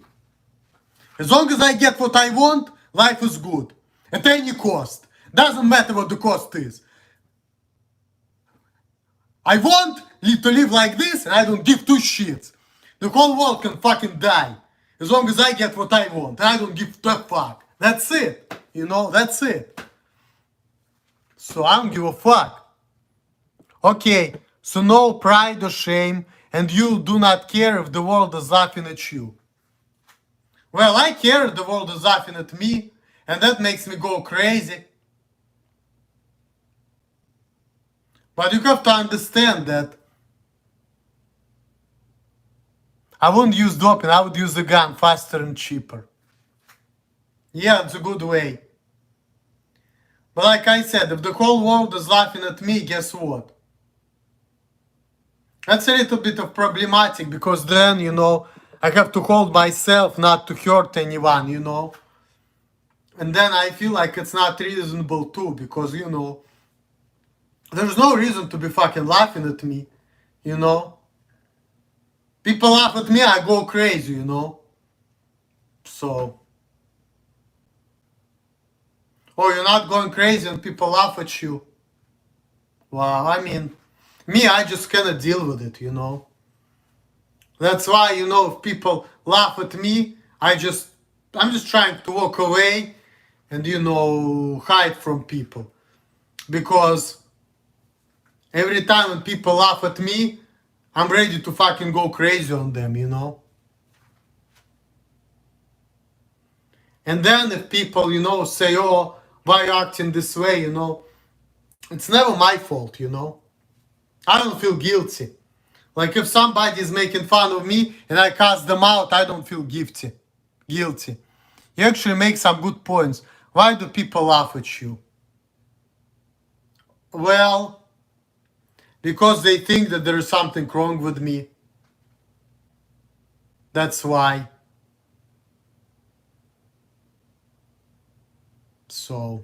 As long as I get what I want, life is good. At any cost. Doesn't matter what the cost is. I want to live like this and I don't give two shits. The whole world can fucking die. As long as I get what I want. I don't give a fuck. That's it. That's it. So I don't give a fuck. Okay, so no pride or shame, and you do not care if the world is laughing at you. Well, I care if the world is laughing at me, and that makes me go crazy. But you have to understand that I wouldn't use doping, I would use a gun faster and cheaper. Yeah, it's a good way. But like I said, if the whole world is laughing at me, guess what? That's a little bit of problematic because then, I have to hold myself not to hurt anyone, And then I feel like it's not reasonable too because, there's no reason to be fucking laughing at me, People laugh at me, I go crazy, So. Oh, you're not going crazy and people laugh at you. Well, I mean, me, I just cannot deal with it, That's why, if people laugh at me, I'm just trying to walk away and, hide from people. Because every time when people laugh at me, I'm ready to fucking go crazy on them, And then if people, say, oh, why you acting this way, it's never my fault, I don't feel guilty. Like if somebody is making fun of me and I cast them out, I don't feel guilty. You actually make some good points. Why do people laugh at you? Well, because they think that there is something wrong with me. That's why. So.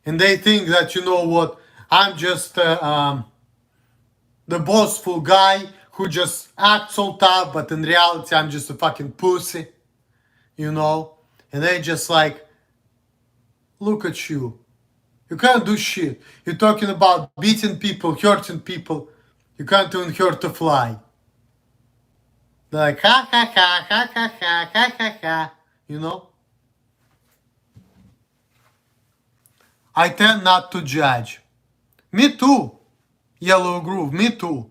And they think that, I'm just the bossful guy who just acts so tough, but in reality, I'm just a fucking pussy, And they just like, look at you. You can't do shit. You're talking about beating people, hurting people. You can't even hurt a fly. They're like, ha ha ha, ha ha ha, ha ha ha, I tend not to judge. Me too. Yellow Groove, me too.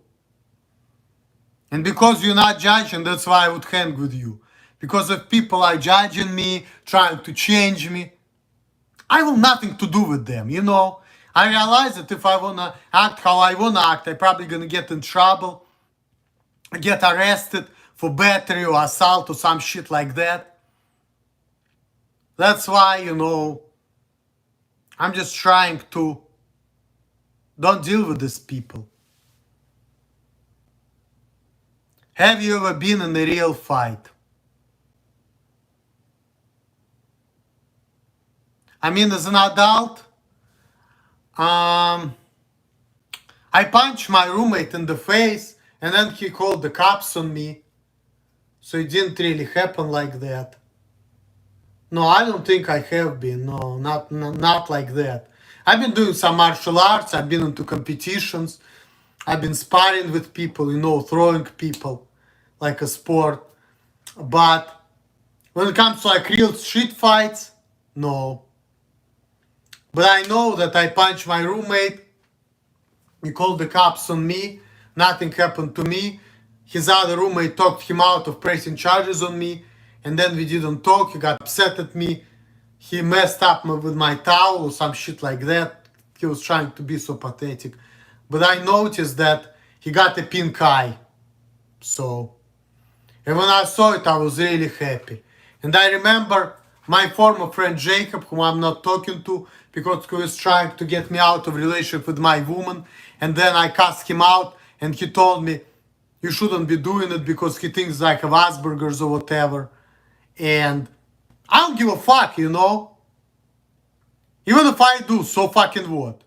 And because you're not judging, that's why I would hang with you. Because if people are judging me, trying to change me, I have nothing to do with them, I realize that if I wanna act how I wanna act, I'm probably gonna get in trouble, get arrested for battery or assault or some shit like that. That's why, I'm just trying to don't deal with these people. Have you ever been in a real fight? I mean, as an adult, I punched my roommate in the face and then he called the cops on me. So it didn't really happen like that. No, I don't think I have been. No, not like that. I've been doing some martial arts. I've been into competitions. I've been sparring with people, throwing people like a sport. But when it comes to like real street fights, no. But I know that I punched my roommate. He called the cops on me. Nothing happened to me. His other roommate talked him out of pressing charges on me. And then we didn't talk. He got upset at me. He messed up with my towel or some shit like that. He was trying to be so pathetic. But I noticed that he got a pink eye. So, and when I saw it, I was really happy. And I remember my former friend Jacob, whom I'm not talking to, because he was trying to get me out of relationship with my woman. And then I cast him out and he told me, you shouldn't be doing it because he thinks like of Asperger's or whatever. And I don't give a fuck, Even if I do, so fucking what?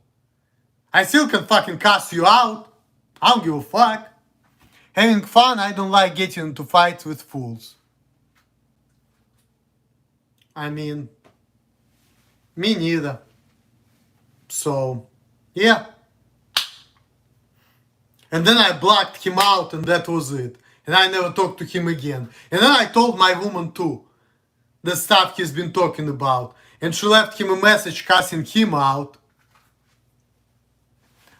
I still can fucking cast you out. I don't give a fuck. Having fun, I don't like getting into fights with fools. I mean, me neither. So, yeah. And then I blocked him out and that was it. And I never talked to him again. And then I told my woman too, the stuff he's been talking about. And she left him a message cussing him out.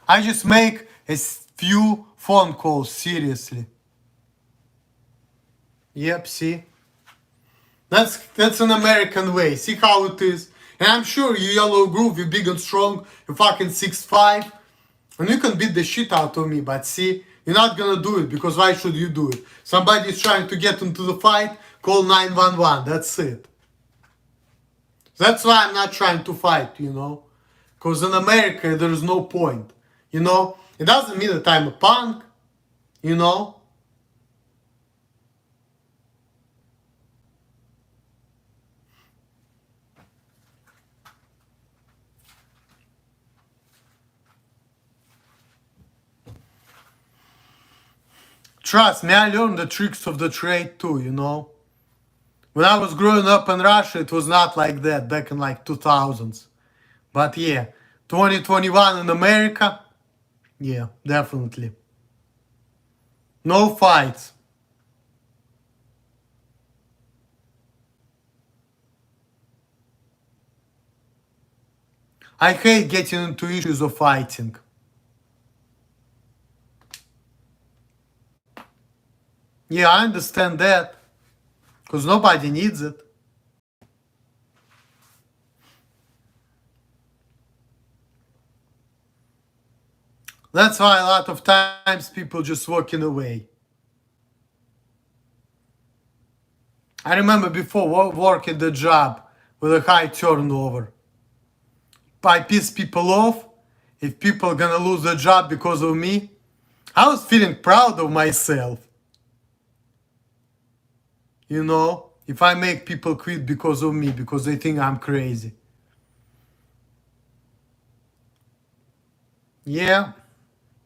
I just make a few phone calls, seriously. Yep, see? That's an American way. See how it is? And I'm sure you yellow groove, you big and strong, you fucking 6'5", and you can beat the shit out of me, but see, you're not gonna do it, because why should you do it? Somebody's trying to get into the fight, call 911, that's it. That's why I'm not trying to fight, you know? Because in America, there is no point, you know? It doesn't mean that I'm a punk, you know? Trust me, I learned the tricks of the trade too, you know? When I was growing up in Russia, it was not like that back in like 2000s. But yeah, 2021 in America, yeah, definitely. No fights. I hate getting into issues of fighting. Yeah, I understand that. Because nobody needs it. That's why a lot of times people just walking away. I remember before working the job with a high turnover. I piss people off. If people are gonna lose their job because of me, I was feeling proud of myself. You know, if I make people quit because of me, because they think I'm crazy. Yeah,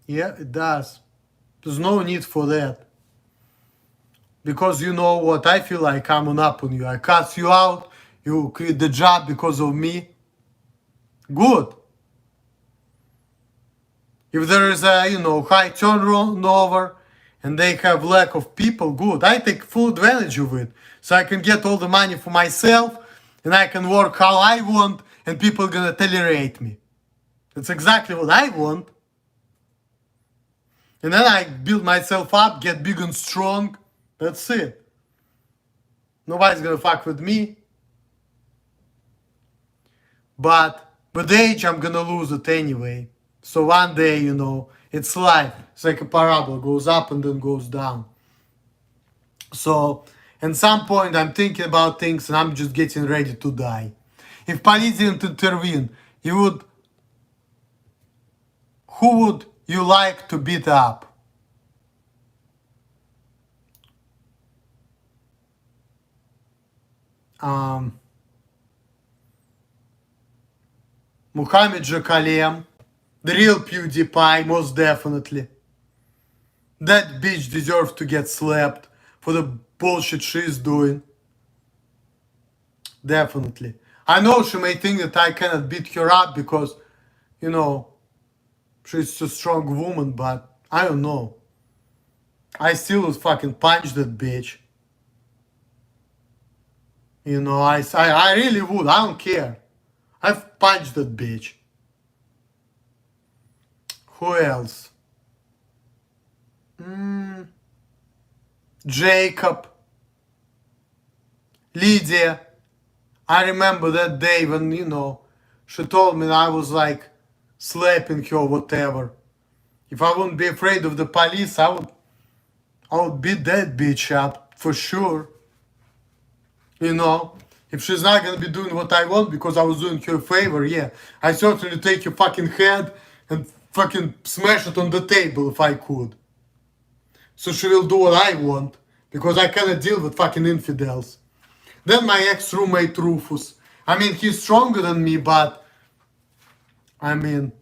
it does. There's no need for that. Because you know what, I feel like I'm up on you. I cuss you out, you quit the job because of me. Good. If there is a, you know, high turnover and they have lack of people, good. I take full advantage of it. So I can get all the money for myself and I can work how I want and people are gonna tolerate me. That's exactly what I want. And then I build myself up, get big and strong. That's it. Nobody's gonna fuck with me. But with age, I'm gonna lose it anyway. So one day, you know, it's life. It's like a parabola, goes up and then goes down. So at some point, I'm thinking about things and I'm just getting ready to die. If police didn't intervene, who would you like to beat up? Muhammad Jakalem, the real PewDiePie, most definitely. That bitch deserves to get slapped for the bullshit she's doing. Definitely. I know she may think that I cannot beat her up because, you know, she's a strong woman, but I don't know. I still would fucking punch that bitch. You know, I really would. I don't care. I've punched that bitch. Who else? Jacob. Lydia. I remember that day when, you know, she told me I was like slapping her or whatever. If I wouldn't be afraid of the police, I would beat that bitch up for sure. You know, if she's not gonna be doing what I want because I was doing her a favor, yeah, I certainly take your fucking head and fucking smash it on the table if I could. So she will do what I want because I cannot deal with fucking infidels. Then my ex-roommate Rufus. I mean, he's stronger than me, but I mean,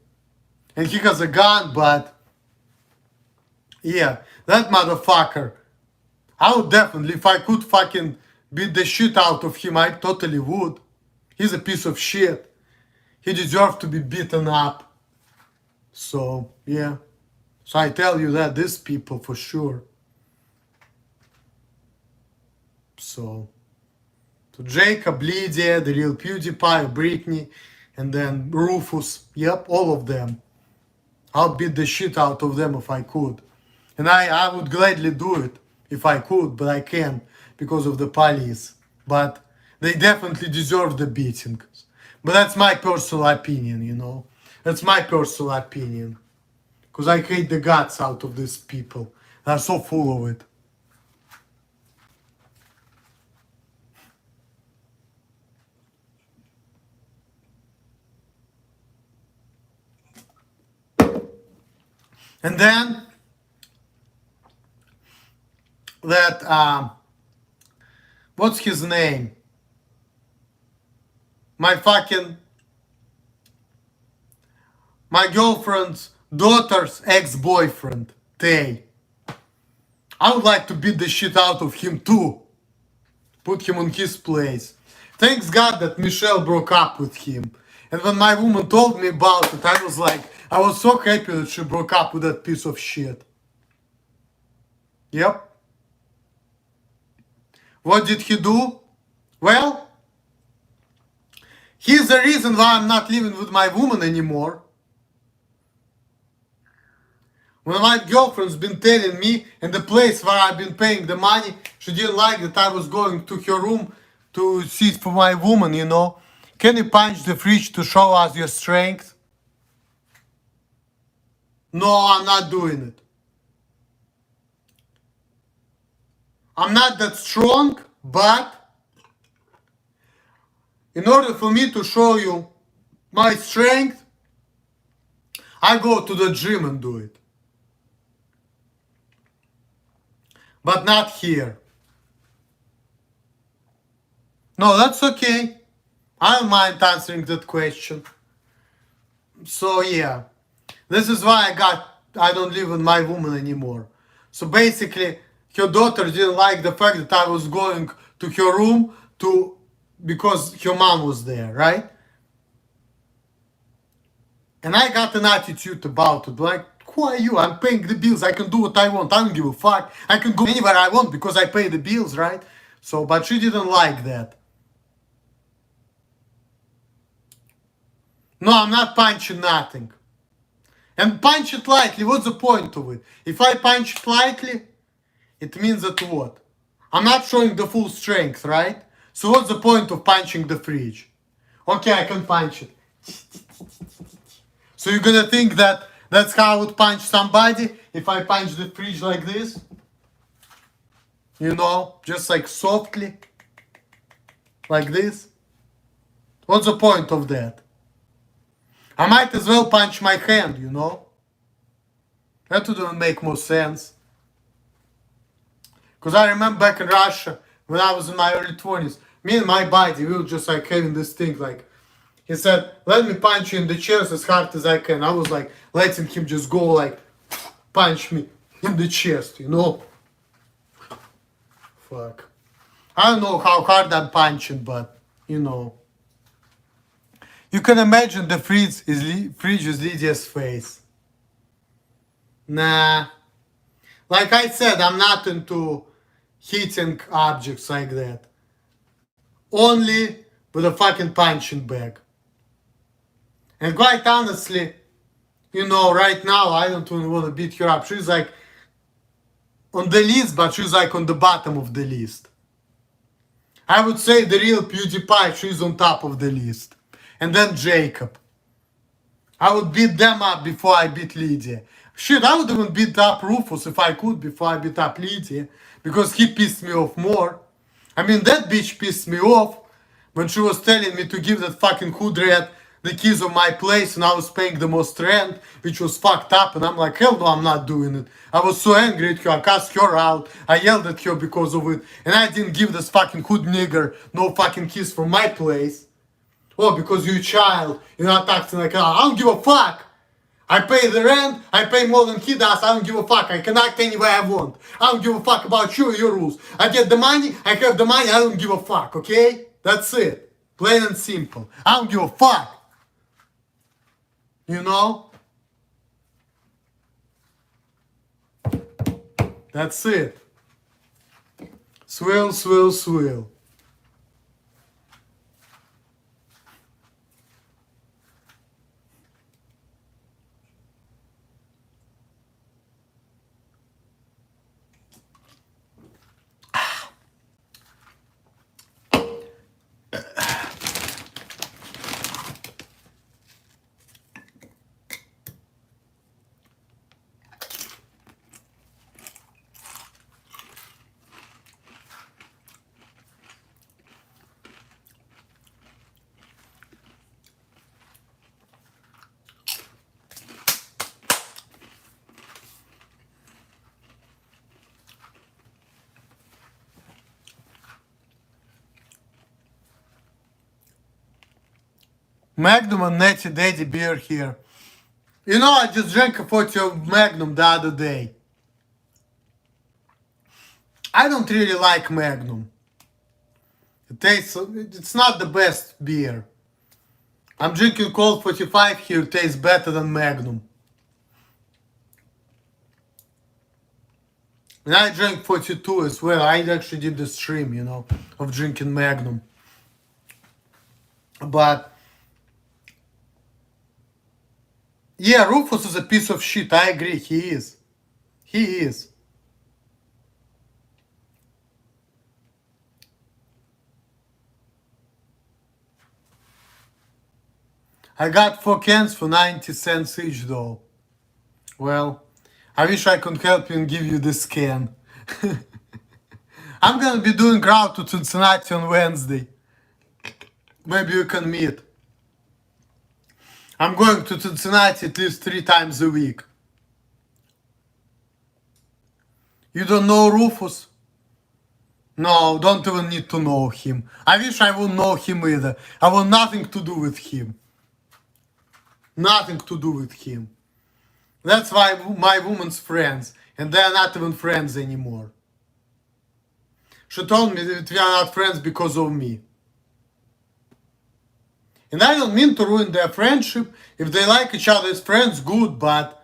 and he has a gun, but yeah, that motherfucker. I would definitely, if I could fucking beat the shit out of him, I totally would. He's a piece of shit. He deserves to be beaten up. So, yeah. So I tell you that, these people for sure. So Jacob, Lydia, the real PewDiePie, Britney, and then Rufus. Yep, all of them. I'll beat the shit out of them if I could. And I would gladly do it if I could, but I can't because of the police. But they definitely deserve the beating. But that's my personal opinion, you know. That's my personal opinion. Because I hate the guts out of these people. They're so full of it. And then that what's his name? My girlfriend's daughter's ex-boyfriend, Tay. I would like to beat the shit out of him too. Put him on his place. Thanks God that Michelle broke up with him. And when my woman told me about it, I was like, I was so happy that she broke up with that piece of shit. Yep. What did he do? Well, he's the reason why I'm not living with my woman anymore. When my girlfriend's been telling me, in the place where I've been paying the money, she didn't like that I was going to her room to sit for my woman, you know. Can you punch the fridge to show us your strength? No, I'm not doing it. I'm not that strong, but in order for me to show you my strength, I go to the gym and do it. But not here. No, that's okay. I don't mind answering that question. So yeah, this is why I don't live with my woman anymore. So basically, her daughter didn't like the fact that I was going to her room because her mom was there, right? And I got an attitude about it, like, who are you? I'm paying the bills. I can do what I want. I don't give a fuck. I can go anywhere I want because I pay the bills, right? So, but she didn't like that. No, I'm not punching nothing. And punch it lightly. What's the point of it? If I punch it lightly, it means that what? I'm not showing the full strength, right? So what's the point of punching the fridge? Okay, I can punch it. So you're gonna think that that's how I would punch somebody if I punch the fridge like this? You know, just like softly. Like this. What's the point of that? I might as well punch my hand, you know? That wouldn't make more sense. Because I remember back in Russia, when I was in my early 20s, me and my buddy, we were just like having this thing like, he said, let me punch you in the chest as hard as I can. I was like letting him just go like, punch me in the chest, you know? Fuck. I don't know how hard I'm punching, but, you know. You can imagine the fridge is Lydia's face. Nah. Like I said, I'm not into hitting objects like that. Only with a fucking punching bag. And quite honestly, you know, right now I don't even want to beat her up. She's like on the list, but she's like on the bottom of the list. I would say the real PewDiePie, she's on top of the list. And then Jacob. I would beat them up before I beat Lydia. Shit, I would even beat up Rufus if I could before I beat up Lydia. Because he pissed me off more. I mean, that bitch pissed me off when she was telling me to give that fucking hood rat the keys of my place and I was paying the most rent, which was fucked up, and I'm like, hell no, I'm not doing it. I was so angry at her, I cussed her out, I yelled at her because of it, and I didn't give this fucking hood nigger no fucking keys from my place. Oh, because you're a child, you're not acting like that. I don't give a fuck. I pay the rent, I pay more than he does, I don't give a fuck. I can act any way I want. I don't give a fuck about you or your rules. I get the money, I have the money, I don't give a fuck, okay? That's it. Plain and simple. I don't give a fuck. You know? That's it. Swill, swill, swill. Magnum and Natty Daddy beer here. You know, I just drank a 40 of Magnum the other day. I don't really like Magnum. It tastes, it's not the best beer. I'm drinking Colt 45 here, it tastes better than Magnum. And I drank 42 as well. I actually did the stream, you know, of drinking Magnum. But yeah, Rufus is a piece of shit. I agree, he is. He is. I got 4 cans for 90 cents each though. Well, I wish I could help you and give you this can. I'm gonna be doing route to Cincinnati on Wednesday. Maybe you can meet. I'm going to Cincinnati at least 3 times a week. You don't know Rufus? No, don't even need to know him. I wish I would know him either. I want nothing to do with him. Nothing to do with him. That's why my woman's friends, and they're not even friends anymore. She told me that we are not friends because of me. And I don't mean to ruin their friendship. If they like each other as friends, good, but...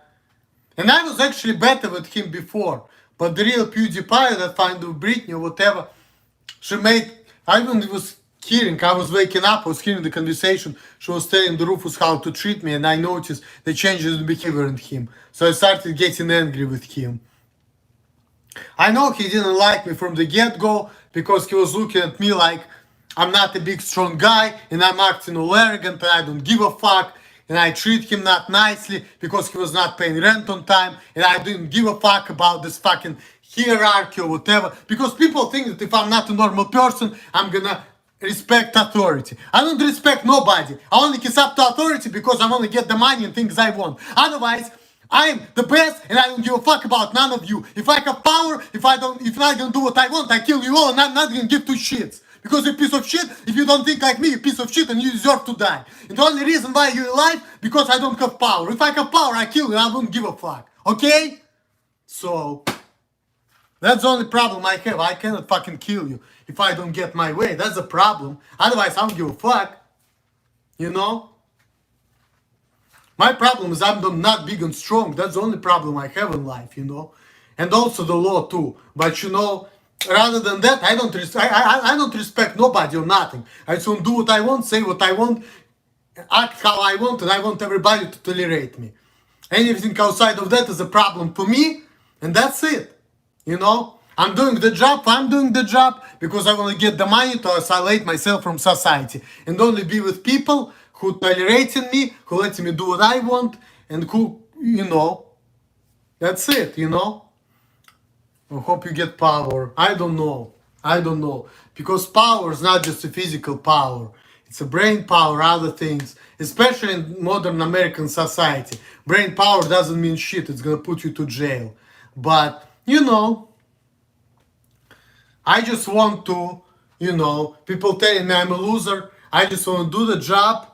And I was actually better with him before. But the real PewDiePie that found with Britney or whatever, she made... I even was hearing, I was waking up, I was hearing the conversation. She was telling the Rufus how to treat me, and I noticed the changes in behavior in him. So I started getting angry with him. I know he didn't like me from the get-go because he was looking at me like I'm not a big strong guy and I'm acting all arrogant and I don't give a fuck and I treat him not nicely because he was not paying rent on time and I didn't give a fuck about this fucking hierarchy or whatever, because people think that if I'm not a normal person, I'm gonna respect authority. I don't respect nobody. I only kiss up to authority because I want to get the money and things I want. Otherwise, I'm the best and I don't give a fuck about none of you. If I have power, if I'm not gonna do what I want, I kill you all and I'm not gonna give two shits. Because you're a piece of shit, if you don't think like me, you're a piece of shit and you deserve to die. And the only reason why you're alive, because I don't have power. If I have power, I kill you and I won't give a fuck. Okay? So, that's the only problem I have. I cannot fucking kill you if I don't get my way. That's the problem. Otherwise, I don't give a fuck. You know? My problem is I'm not big and strong. That's the only problem I have in life, you know? And also the law too. But you know, rather than that, I don't respect nobody or nothing. I just want to do what I want, say what I want, act how I want, and I want everybody to tolerate me. Anything outside of that is a problem for me, and that's it. You know, I'm doing the job because I want to get the money to isolate myself from society and only be with people who tolerating me, who let me do what I want, and who, you know, that's it, you know. I hope you get power. I don't know. Because power is not just a physical power. It's a brain power, other things. Especially in modern American society. Brain power doesn't mean shit. It's gonna put you to jail. But, you know, I just want to, you know, people telling me I'm a loser. I just want to do the job,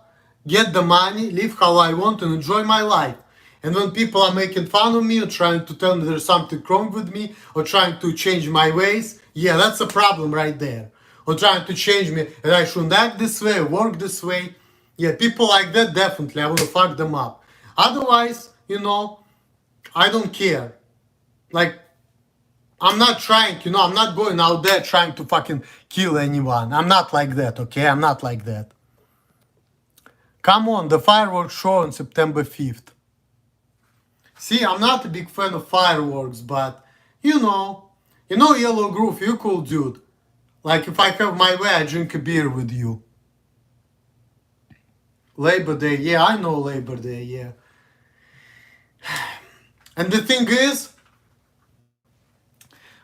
get the money, live how I want, and enjoy my life. And when people are making fun of me or trying to tell me there's something wrong with me or trying to change my ways, yeah, that's a problem right there. Or trying to change me that I shouldn't act this way, work this way. Yeah, people like that, definitely, I want to fuck them up. Otherwise, you know, I don't care. Like, I'm not trying, I'm not going out there trying to fucking kill anyone. I'm not like that, okay? I'm not like that. Come on, the fireworks show on September 5th. See, I'm not a big fan of fireworks, but Yellow Groove, you cool dude. Like, if I have my way, I drink a beer with you. Labor Day, yeah, I know Labor Day, yeah. And the thing is,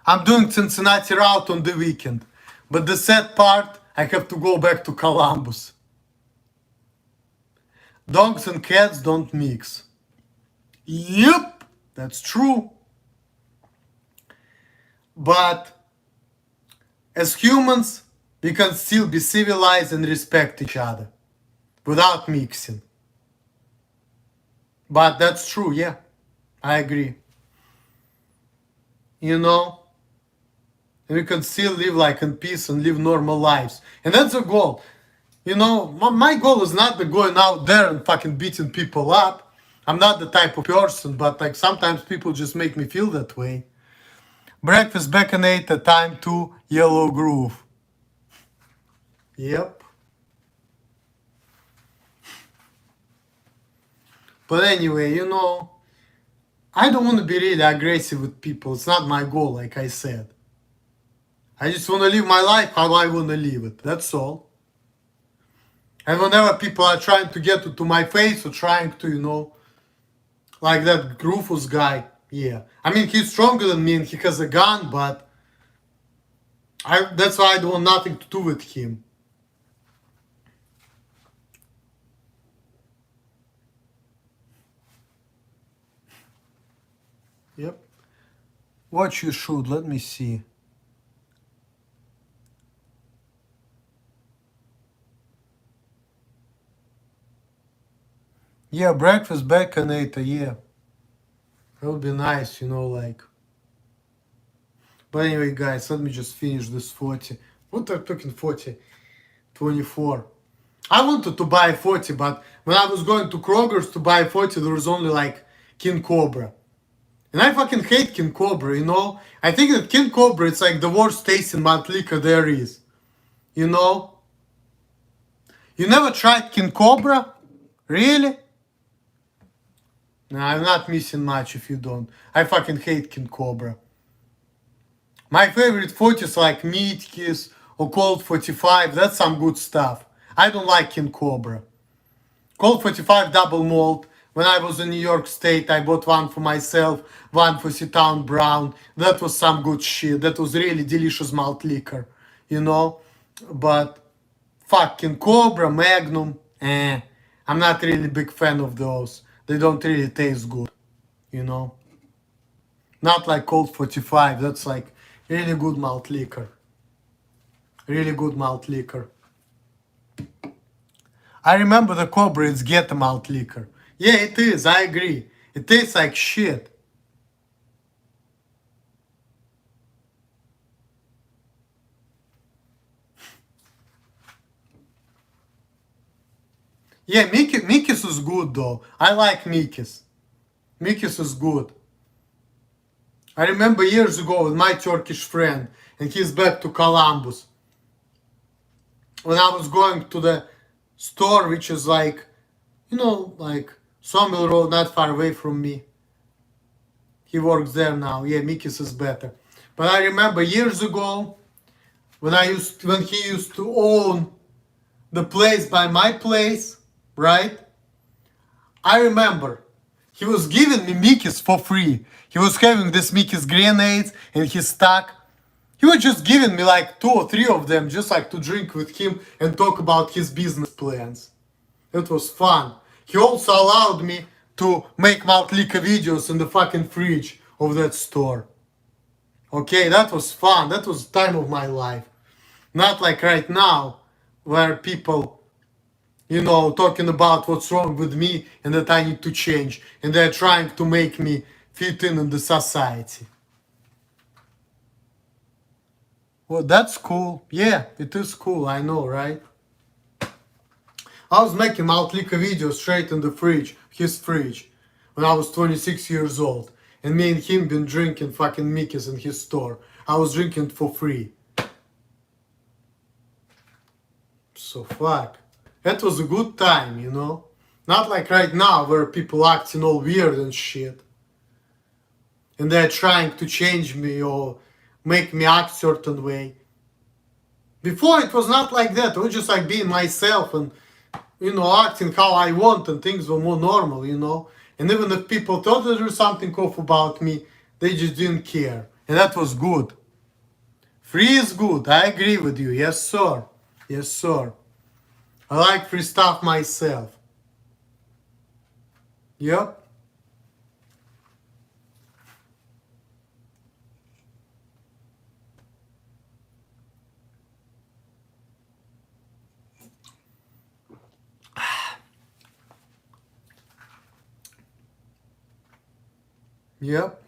I'm doing Cincinnati route on the weekend. But the sad part, I have to go back to Columbus. Dogs and cats don't mix. Yep, that's true. But as humans, we can still be civilized and respect each other without mixing. But that's true, yeah. I agree. We can still live like in peace and live normal lives. And that's the goal. My goal is not to going out there and fucking beating people up. I'm not the type of person, but like sometimes people just make me feel that way. Breakfast Bacon time to Yellow Groove. Yep. But anyway, I don't want to be really aggressive with people. It's not my goal, like I said. I just want to live my life how I want to live it. That's all. And whenever people are trying to get to my face or trying to, like that Rufus guy, yeah. I mean, he's stronger than me and he has a gun, but that's why I don't want nothing to do with him. Yep. What you should, let me see. Yeah, breakfast Baconator, yeah. That would be nice, like. But anyway, guys, let me just finish this 40. What are talking 40? 24. I wanted to buy 40, but when I was going to Kroger's to buy 40, there was only like King Cobra. And I fucking hate King Cobra, I think that King Cobra, it's like the worst tasting malt liquor there is. You never tried King Cobra? Really? No, I'm not missing much if you don't. I fucking hate King Cobra. My favorite 40s like Meat Kiss or Colt 45, that's some good stuff. I don't like King Cobra. Colt 45 double malt. When I was in New York State, I bought one for myself, one for Seatown Brown. That was some good shit. That was really delicious malt liquor, But fucking Cobra, Magnum, I'm not really big fan of those. They don't really taste good, Not like Colt 45. That's like really good malt liquor. Really good malt liquor. I remember the Cobra, it's get malt liquor. Yeah, it is, I agree. It tastes like shit. Yeah, Mickey's is good though. I like Mickey's. Mickey's is good. I remember years ago with my Turkish friend, and he's back to Columbus. When I was going to the store, which is like, like Sawmill Road, not far away from me. He works there now. Yeah, Mickey's is better. But I remember years ago when he used to own the place by my place, right? I remember he was giving me Mickey's for free. He was having this Mickey's grenades in his stock. He was just giving me like 2 or 3 of them just like to drink with him and talk about his business plans. It was fun. He also allowed me to make malt liquor videos in the fucking fridge of that store. Okay, that was fun. That was the time of my life. Not like right now, where people, talking about what's wrong with me and that I need to change. And they're trying to make me fit in the society. Well, that's cool. Yeah, it is cool. I know, right? I was making malt liquor videos straight in the fridge, his fridge, when I was 26 years old. And me and him been drinking fucking Mickey's in his store. I was drinking for free. So fuck. That was a good time, you know? Not like right now where people acting all weird and shit. And they're trying to change me or make me act certain way. Before it was not like that. It was just like being myself and, you know, acting how I want, and things were more normal, you know? And even if people thought that there was something off about me, they just didn't care. And that was good. Free is good. I agree with you. Yes, sir. Yes, sir. I like free stuff myself. Yep. Yep.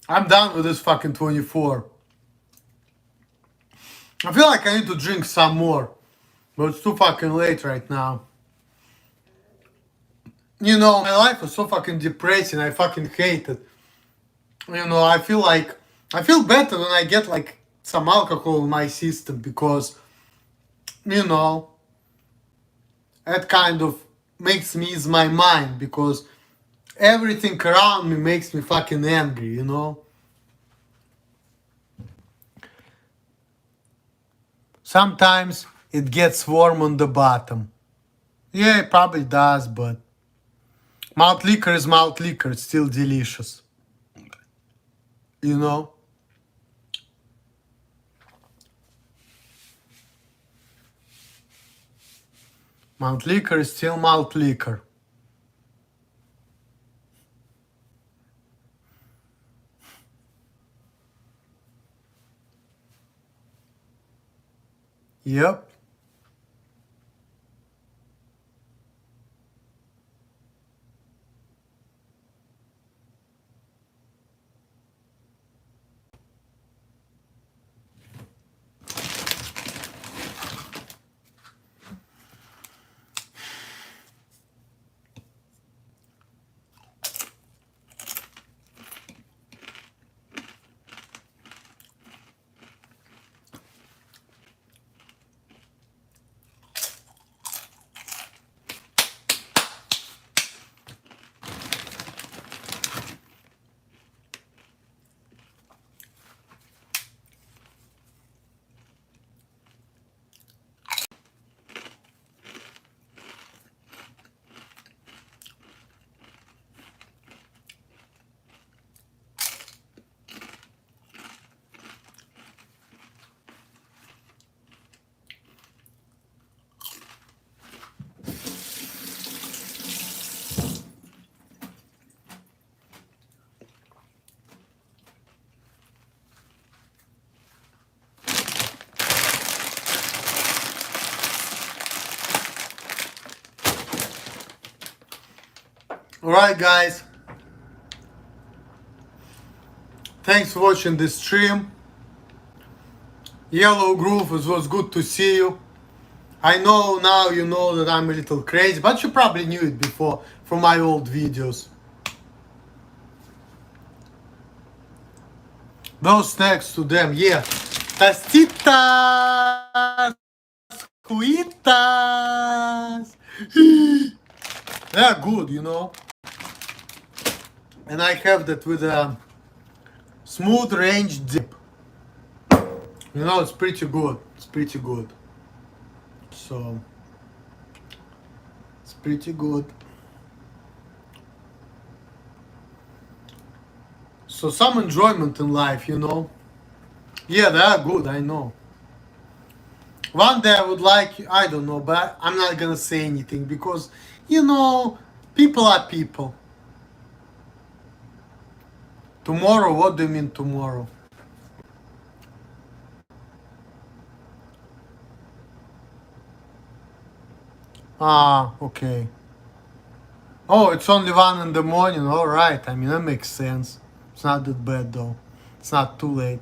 I'm done with this fucking 24. I feel like I need to drink some more. But it's too fucking late right now. You know, my life is so fucking depressing. I fucking hate it. You know, I feel better when I get like some alcohol in my system, because, you know, that kind of makes me ease my mind, because everything around me makes me fucking angry, you know? Sometimes it gets warm on the bottom. Yeah, it probably does, but malt liquor is malt liquor. It's still delicious. You know? Malt liquor is still malt liquor. Yep. Alright, guys. Thanks for watching this stream. Yellow Groove, it was good to see you. I know now you know that I'm a little crazy, but you probably knew it before from my old videos. Those snacks to them, yeah. Tastitas, cuitas. They're good, you know. And I have that with a smooth range dip. You know, it's pretty good. It's pretty good. So, it's pretty good. So some enjoyment in life, you know. Yeah, they are good, I know. One day I would like, I don't know, but I'm not gonna say anything because, you know, people are people. Tomorrow, what do you mean tomorrow? Ah, okay. Oh, it's only 1 in the morning, alright. I mean, that makes sense. It's not that bad though. It's not too late.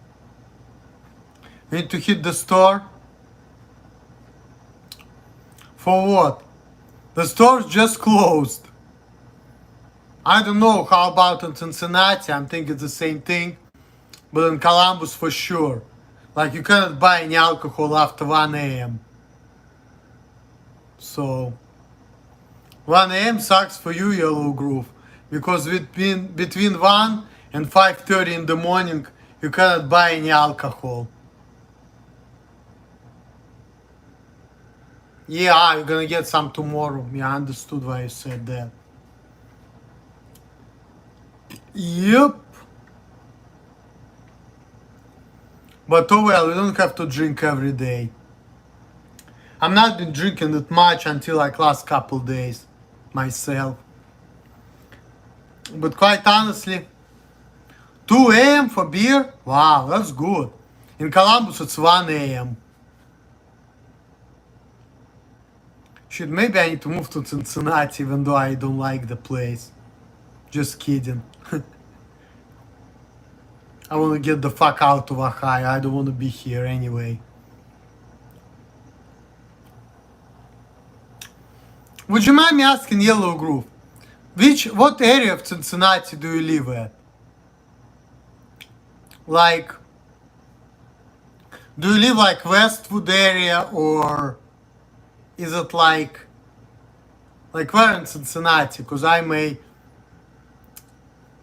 You need to hit the store? For what? The store's just closed. I don't know how about in Cincinnati. I'm thinking it's the same thing. But in Columbus for sure. Like you cannot buy any alcohol after 1 a.m. So 1 a.m. sucks for you, Yellow Groove. Because between 1 and 5:30 in the morning you cannot buy any alcohol. Yeah, you're gonna get some tomorrow. Yeah, I understood why you said that. Yep. But oh well, you don't have to drink every day. I'm not been drinking that much until like last couple days myself. But quite honestly, 2 a.m. for beer? Wow, that's good. In Columbus it's 1 a.m. Shit, maybe I need to move to Cincinnati even though I don't like the place. Just kidding. I want to get the fuck out of Ohio. I don't want to be here anyway. Would you mind me asking, Yellow Groove, what area of Cincinnati do you live at? Like, do you live like Westwood area or is it like where in Cincinnati? Because I may,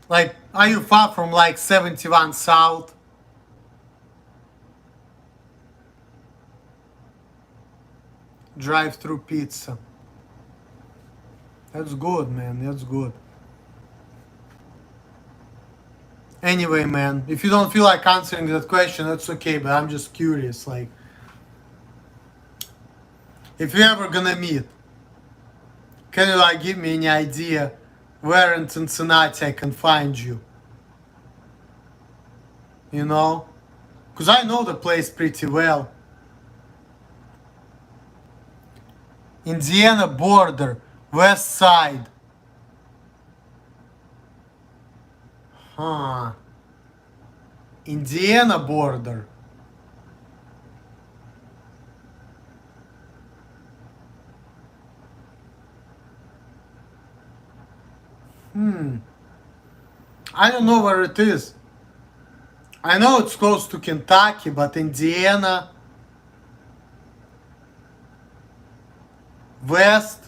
like, are you far from like 71 South? Drive-through pizza. That's good, man. That's good. Anyway, man, if you don't feel like answering that question, that's okay, but I'm just curious. Like, if you're ever gonna meet, can you like give me any idea where in Cincinnati I can find you? You know? Because I know the place pretty well. Indiana border, west side. Huh. Indiana border. I don't know where it is. I know it's close to Kentucky, but Indiana, west.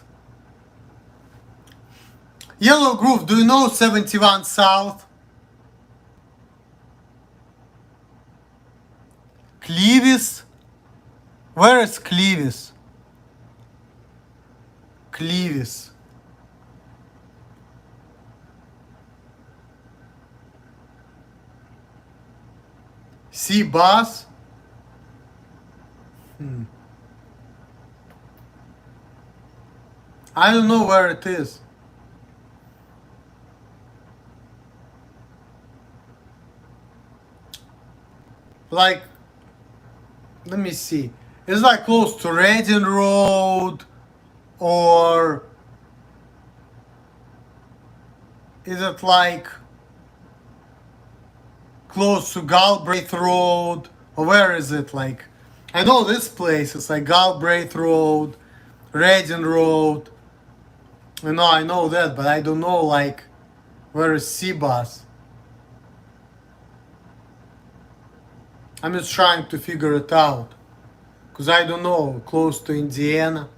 Yellow Groove, do you know 71 South? Clevis? Where is Clevis? Clevis. See bus? I don't know where it is. Like, let me see. It's like close to Reading Road or is it like close to Galbraith Road? Or where is it? Like, I know this place. It's like Galbraith Road, Reading Road. You know, I know that, but I don't know like where is Seabus. I'm just trying to figure it out. Because I don't know, close to Indiana.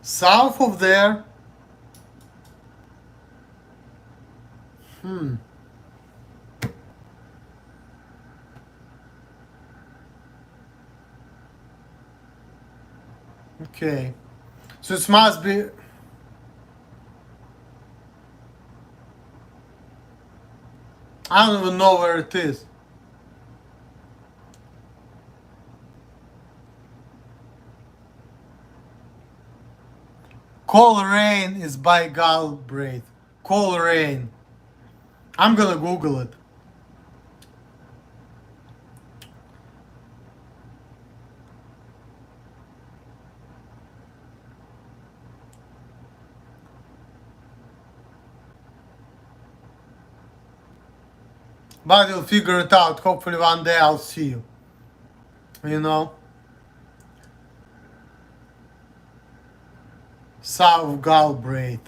South of there. Okay. So it must be I don't even know where it is. Coleraine is by Galbraith. Coleraine. I'm gonna Google it. But you'll figure it out. Hopefully one day I'll see you. You know? South Galbraith.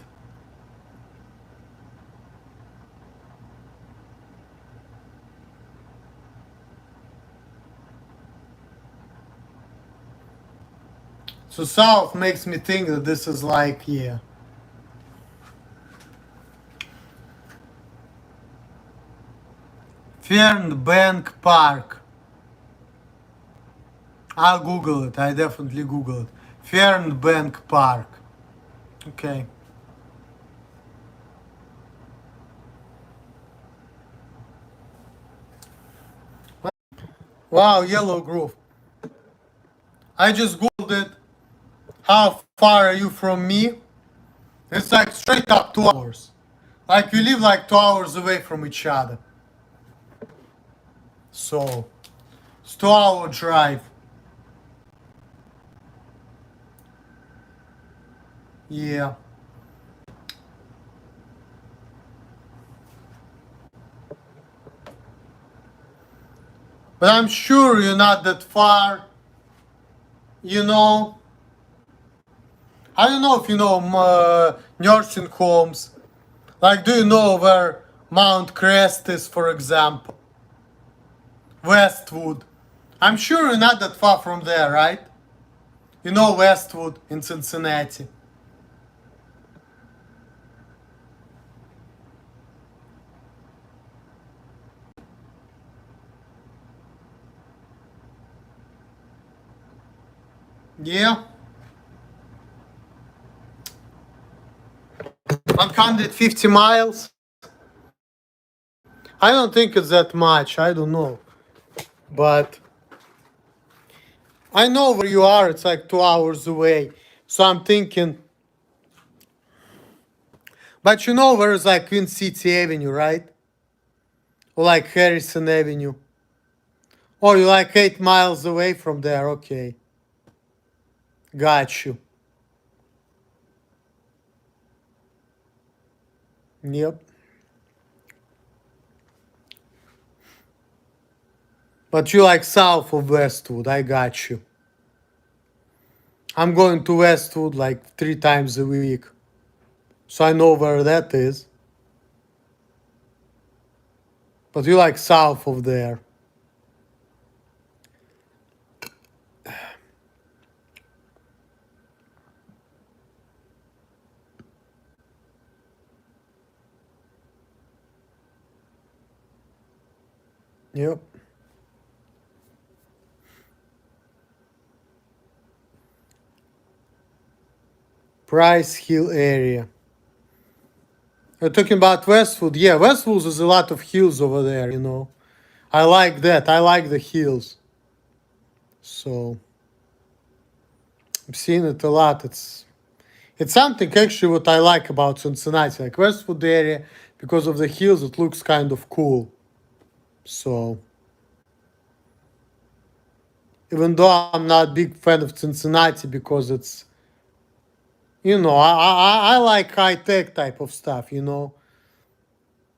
So south makes me think that this is like, yeah. Fernbank Park. I'll Google it. I definitely Google it. Fernbank Park. Okay. Wow, Yellow Grove. I just Googled it. How far are you from me? It's like straight up 2 hours. Like we live like 2 hours away from each other. So it's 2 hour drive. Yeah. But I'm sure you're not that far. You know, I don't know if you know nursing homes. Like, do you know where Mount Crest is, for example? Westwood. I'm sure you're not that far from there, right? You know Westwood in Cincinnati. Yeah. 150 miles. I don't think it's that much. I don't know. But I know where you are. It's like 2 hours away. So I'm thinking. But you know where is like Queen City Avenue, right? Or like Harrison Avenue. Oh, you're like 8 miles away from there. Okay. Got you. Yep. But you like south of Westwood. I got you. I'm going to Westwood like 3 times a week. So I know where that is. But you like south of there. Yep. Price Hill area. You're talking about Westwood? Yeah, Westwood is a lot of hills over there, you know. I like that. I like the hills. So I've seen it a lot. It's something actually what I like about Cincinnati, like Westwood area, because of the hills, it looks kind of cool. So even though I'm not a big fan of Cincinnati because it's, you know, I like high tech type of stuff, you know.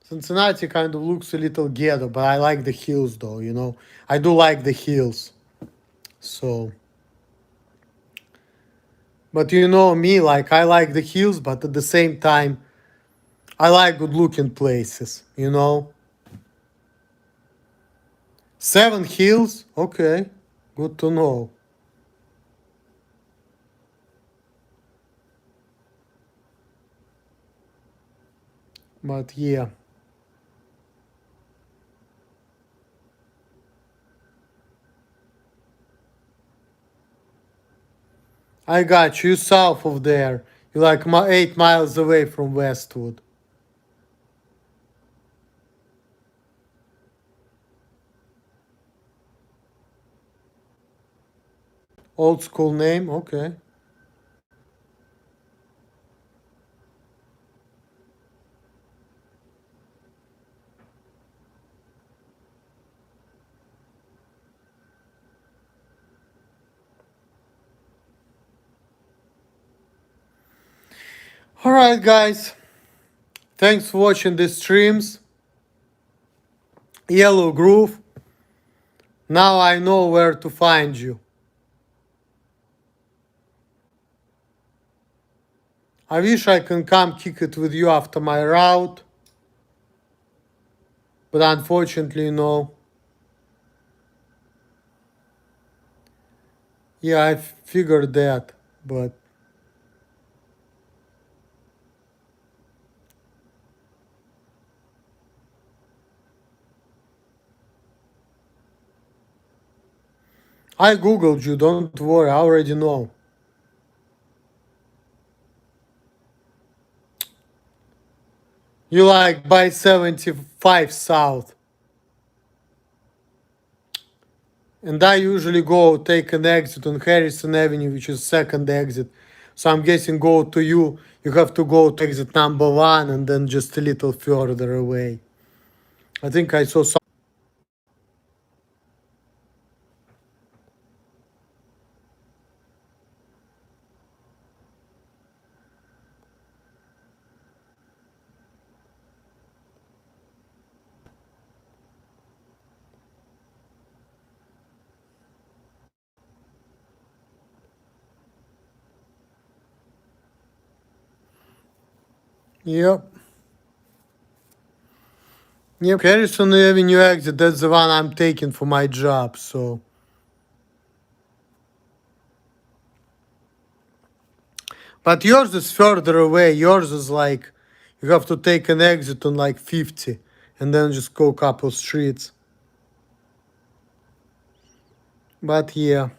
Cincinnati kind of looks a little ghetto, but I like the hills though, you know. I do like the hills. So, but you know me, like I like the hills, but at the same time, I like good looking places, you know. Seven Hills, okay, good to know. But yeah. I got you south of there. You're like 8 miles away from Westwood. Old school name? Okay. Alright, guys. Thanks for watching these streams. Yellow Groove. Now I know where to find you. I wish I can come kick it with you after my route. But unfortunately, no. Yeah, I figured that. But I googled you, don't worry, I already know. You like by 75 south. And I usually go take an exit on Harrison Avenue, which is second exit. So I'm guessing go to you, you have to go to exit number 1 and then just a little further away. I think I saw some. Yep. Yep, Harrison Avenue exit, that's the one I'm taking for my job, so. But yours is further away. Yours is like, you have to take an exit on like 50 and then just go a couple streets. But yeah.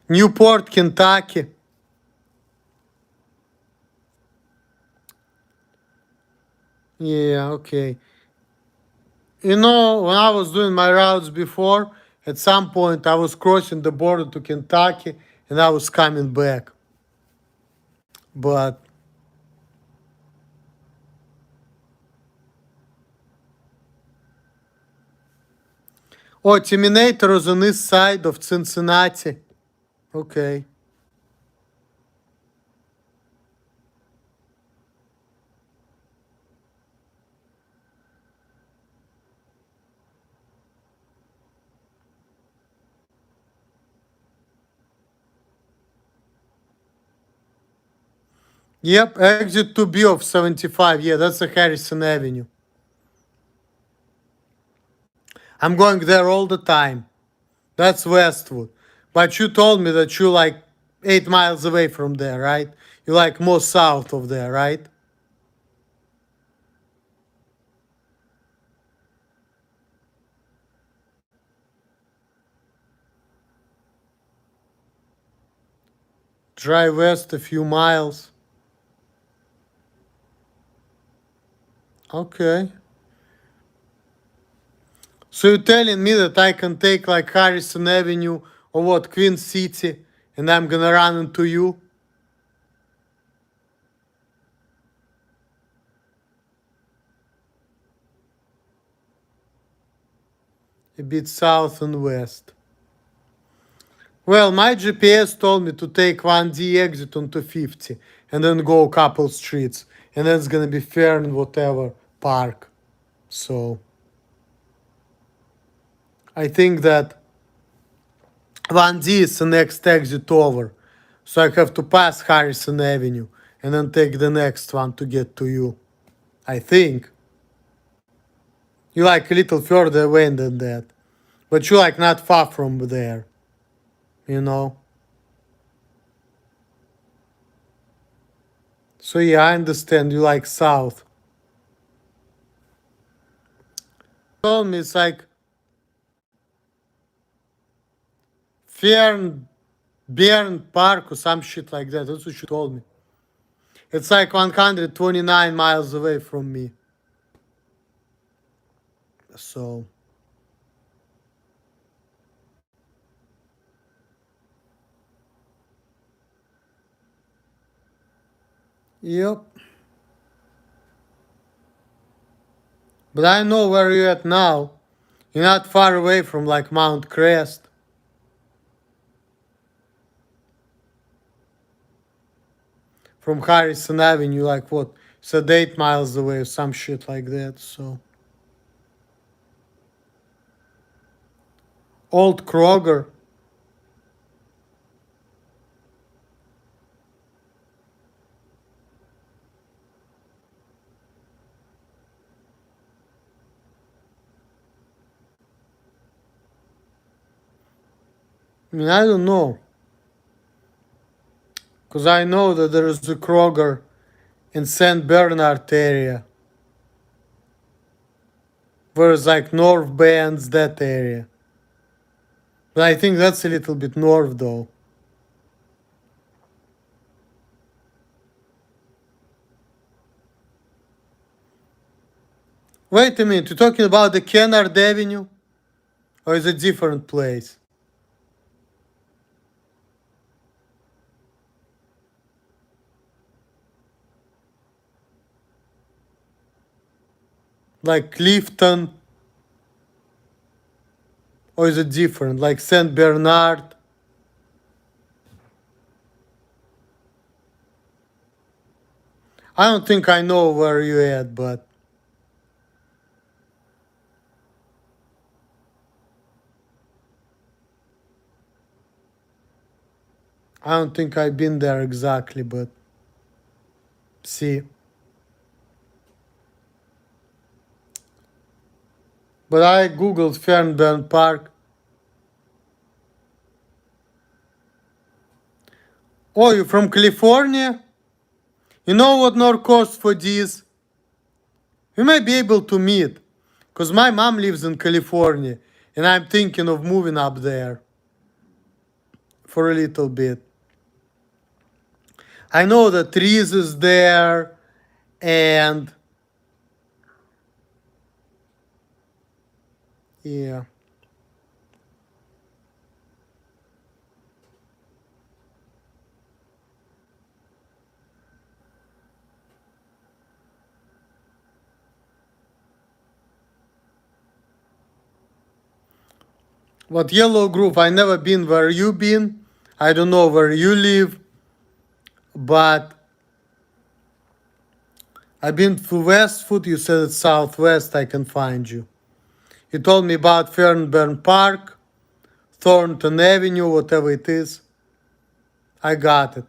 Newport, Kentucky. Yeah, okay. You know, when I was doing my routes before, at some point I was crossing the border to Kentucky and I was coming back. But oh, Terminator is on this side of Cincinnati. Okay. Yep, exit 2B of 75. Yeah, that's a Harrison Avenue. I'm going there all the time. That's Westwood. But you told me that you like 8 miles away from there, right? You like more south of there, right? Drive west a few miles. Okay. So you're telling me that I can take like Harrison Avenue or what, Queen City, and I'm gonna run into you? A bit south and west. Well, my GPS told me to take 1D exit on 250 and then go a couple streets. And that's gonna be Fern whatever park. So I think that 1D is the next exit over. So I have to pass Harrison Avenue and then take the next one to get to you. I think. You like a little further away than that. But you like not far from there. You know? So yeah, I understand you like south. told me it's like Fern Bern Park or some shit like that. That's what she told me. It's like 129 miles away from me. So yep. But I know where you're at now. You're not far away from like Mount Crest. From Harrison Avenue, like what? Said 8 miles away or some shit like that. So Old Kroger. I mean, I don't know. Because I know that there is a Kroger in St. Bernard area. Whereas like North Bends, that area. But I think that's a little bit north though. Wait a minute, you're talking about the Kennard Avenue? Or is it a different place? Like Clifton? Or is it different? Like St. Bernard? I don't think I know where you're at, but I don't think I've been there exactly, but see. But I googled Fernburn Park. Oh, you from California? You know what North Coast for this? We might be able to meet. Because my mom lives in California. And I'm thinking of moving up there. For a little bit. I know the trees is there. And yeah. What Yellow Groove? I never been where you been. I don't know where you live. But I've been to Westwood. You said it's Southwest. I can find you. You told me about Fernburn Park, Thornton Avenue, whatever it is. I got it.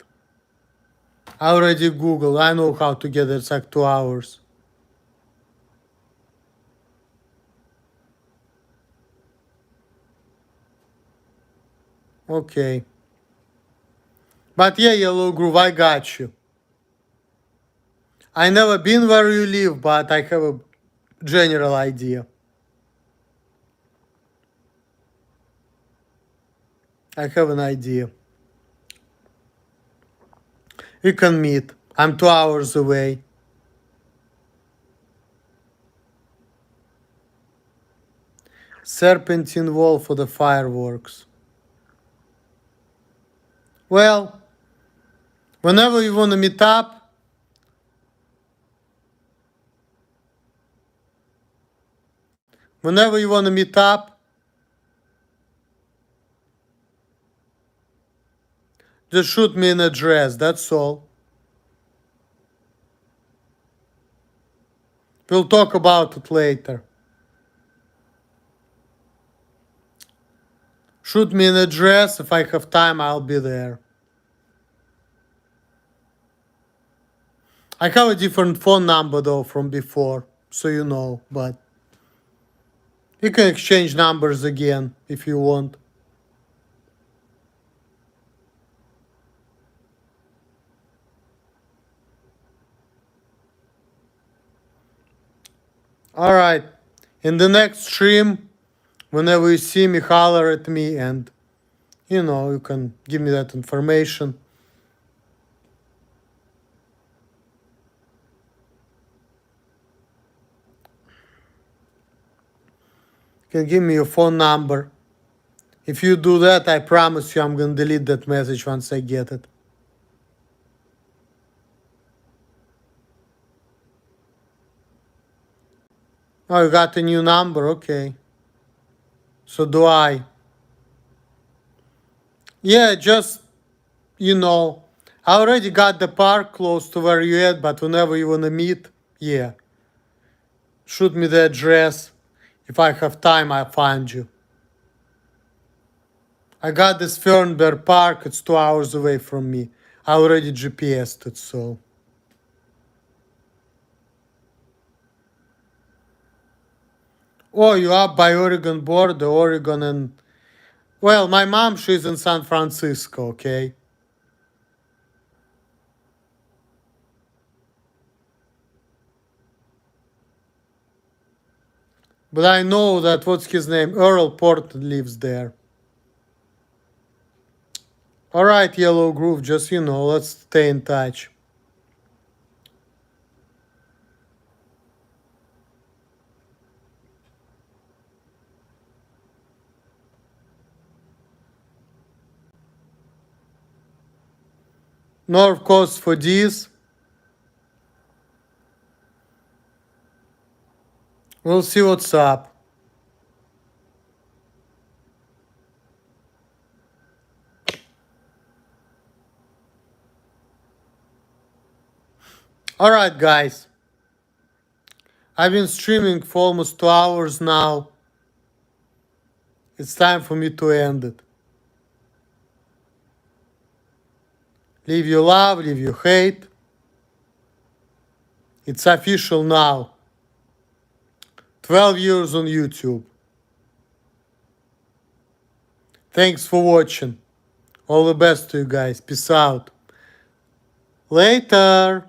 I already Googled. I know how to get it. It's like 2 hours. Okay. But yeah, Yellow Groove, I got you. I never been where you live, but I have a general idea. I have an idea. We can meet. I'm 2 hours away. Serpentine wall for the fireworks. Well, whenever you want to meet up, just shoot me an address. That's all. We'll talk about it later. Shoot me an address. If I have time, I'll be there. I have a different phone number though from before, so you know, but you can exchange numbers again if you want. All right. In the next stream, whenever you see me, holler at me and, you can give me that information. You can give me your phone number. If you do that, I promise you I'm going to delete that message once I get it. Oh, you got a new number? Okay. So do I. Yeah, just, I already got the park close to where you at, but whenever you want to meet, yeah. Shoot me the address. If I have time, I'll find you. I got this Fernberg Park. It's 2 hours away from me. I already GPSed it, so. Oh, you up by Oregon border, Oregon and... Well, my mom, she's in San Francisco, okay? But I know that, what's his name? Earl Portland lives there. Alright, Yellow Groove, just, let's stay in touch. North Coast for this. We'll see what's up. Alright, guys. I've been streaming for almost 2 hours now. It's time for me to end it. Leave your love, leave your hate. It's official now. 12 years on YouTube. Thanks for watching. All the best to you guys. Peace out. Later.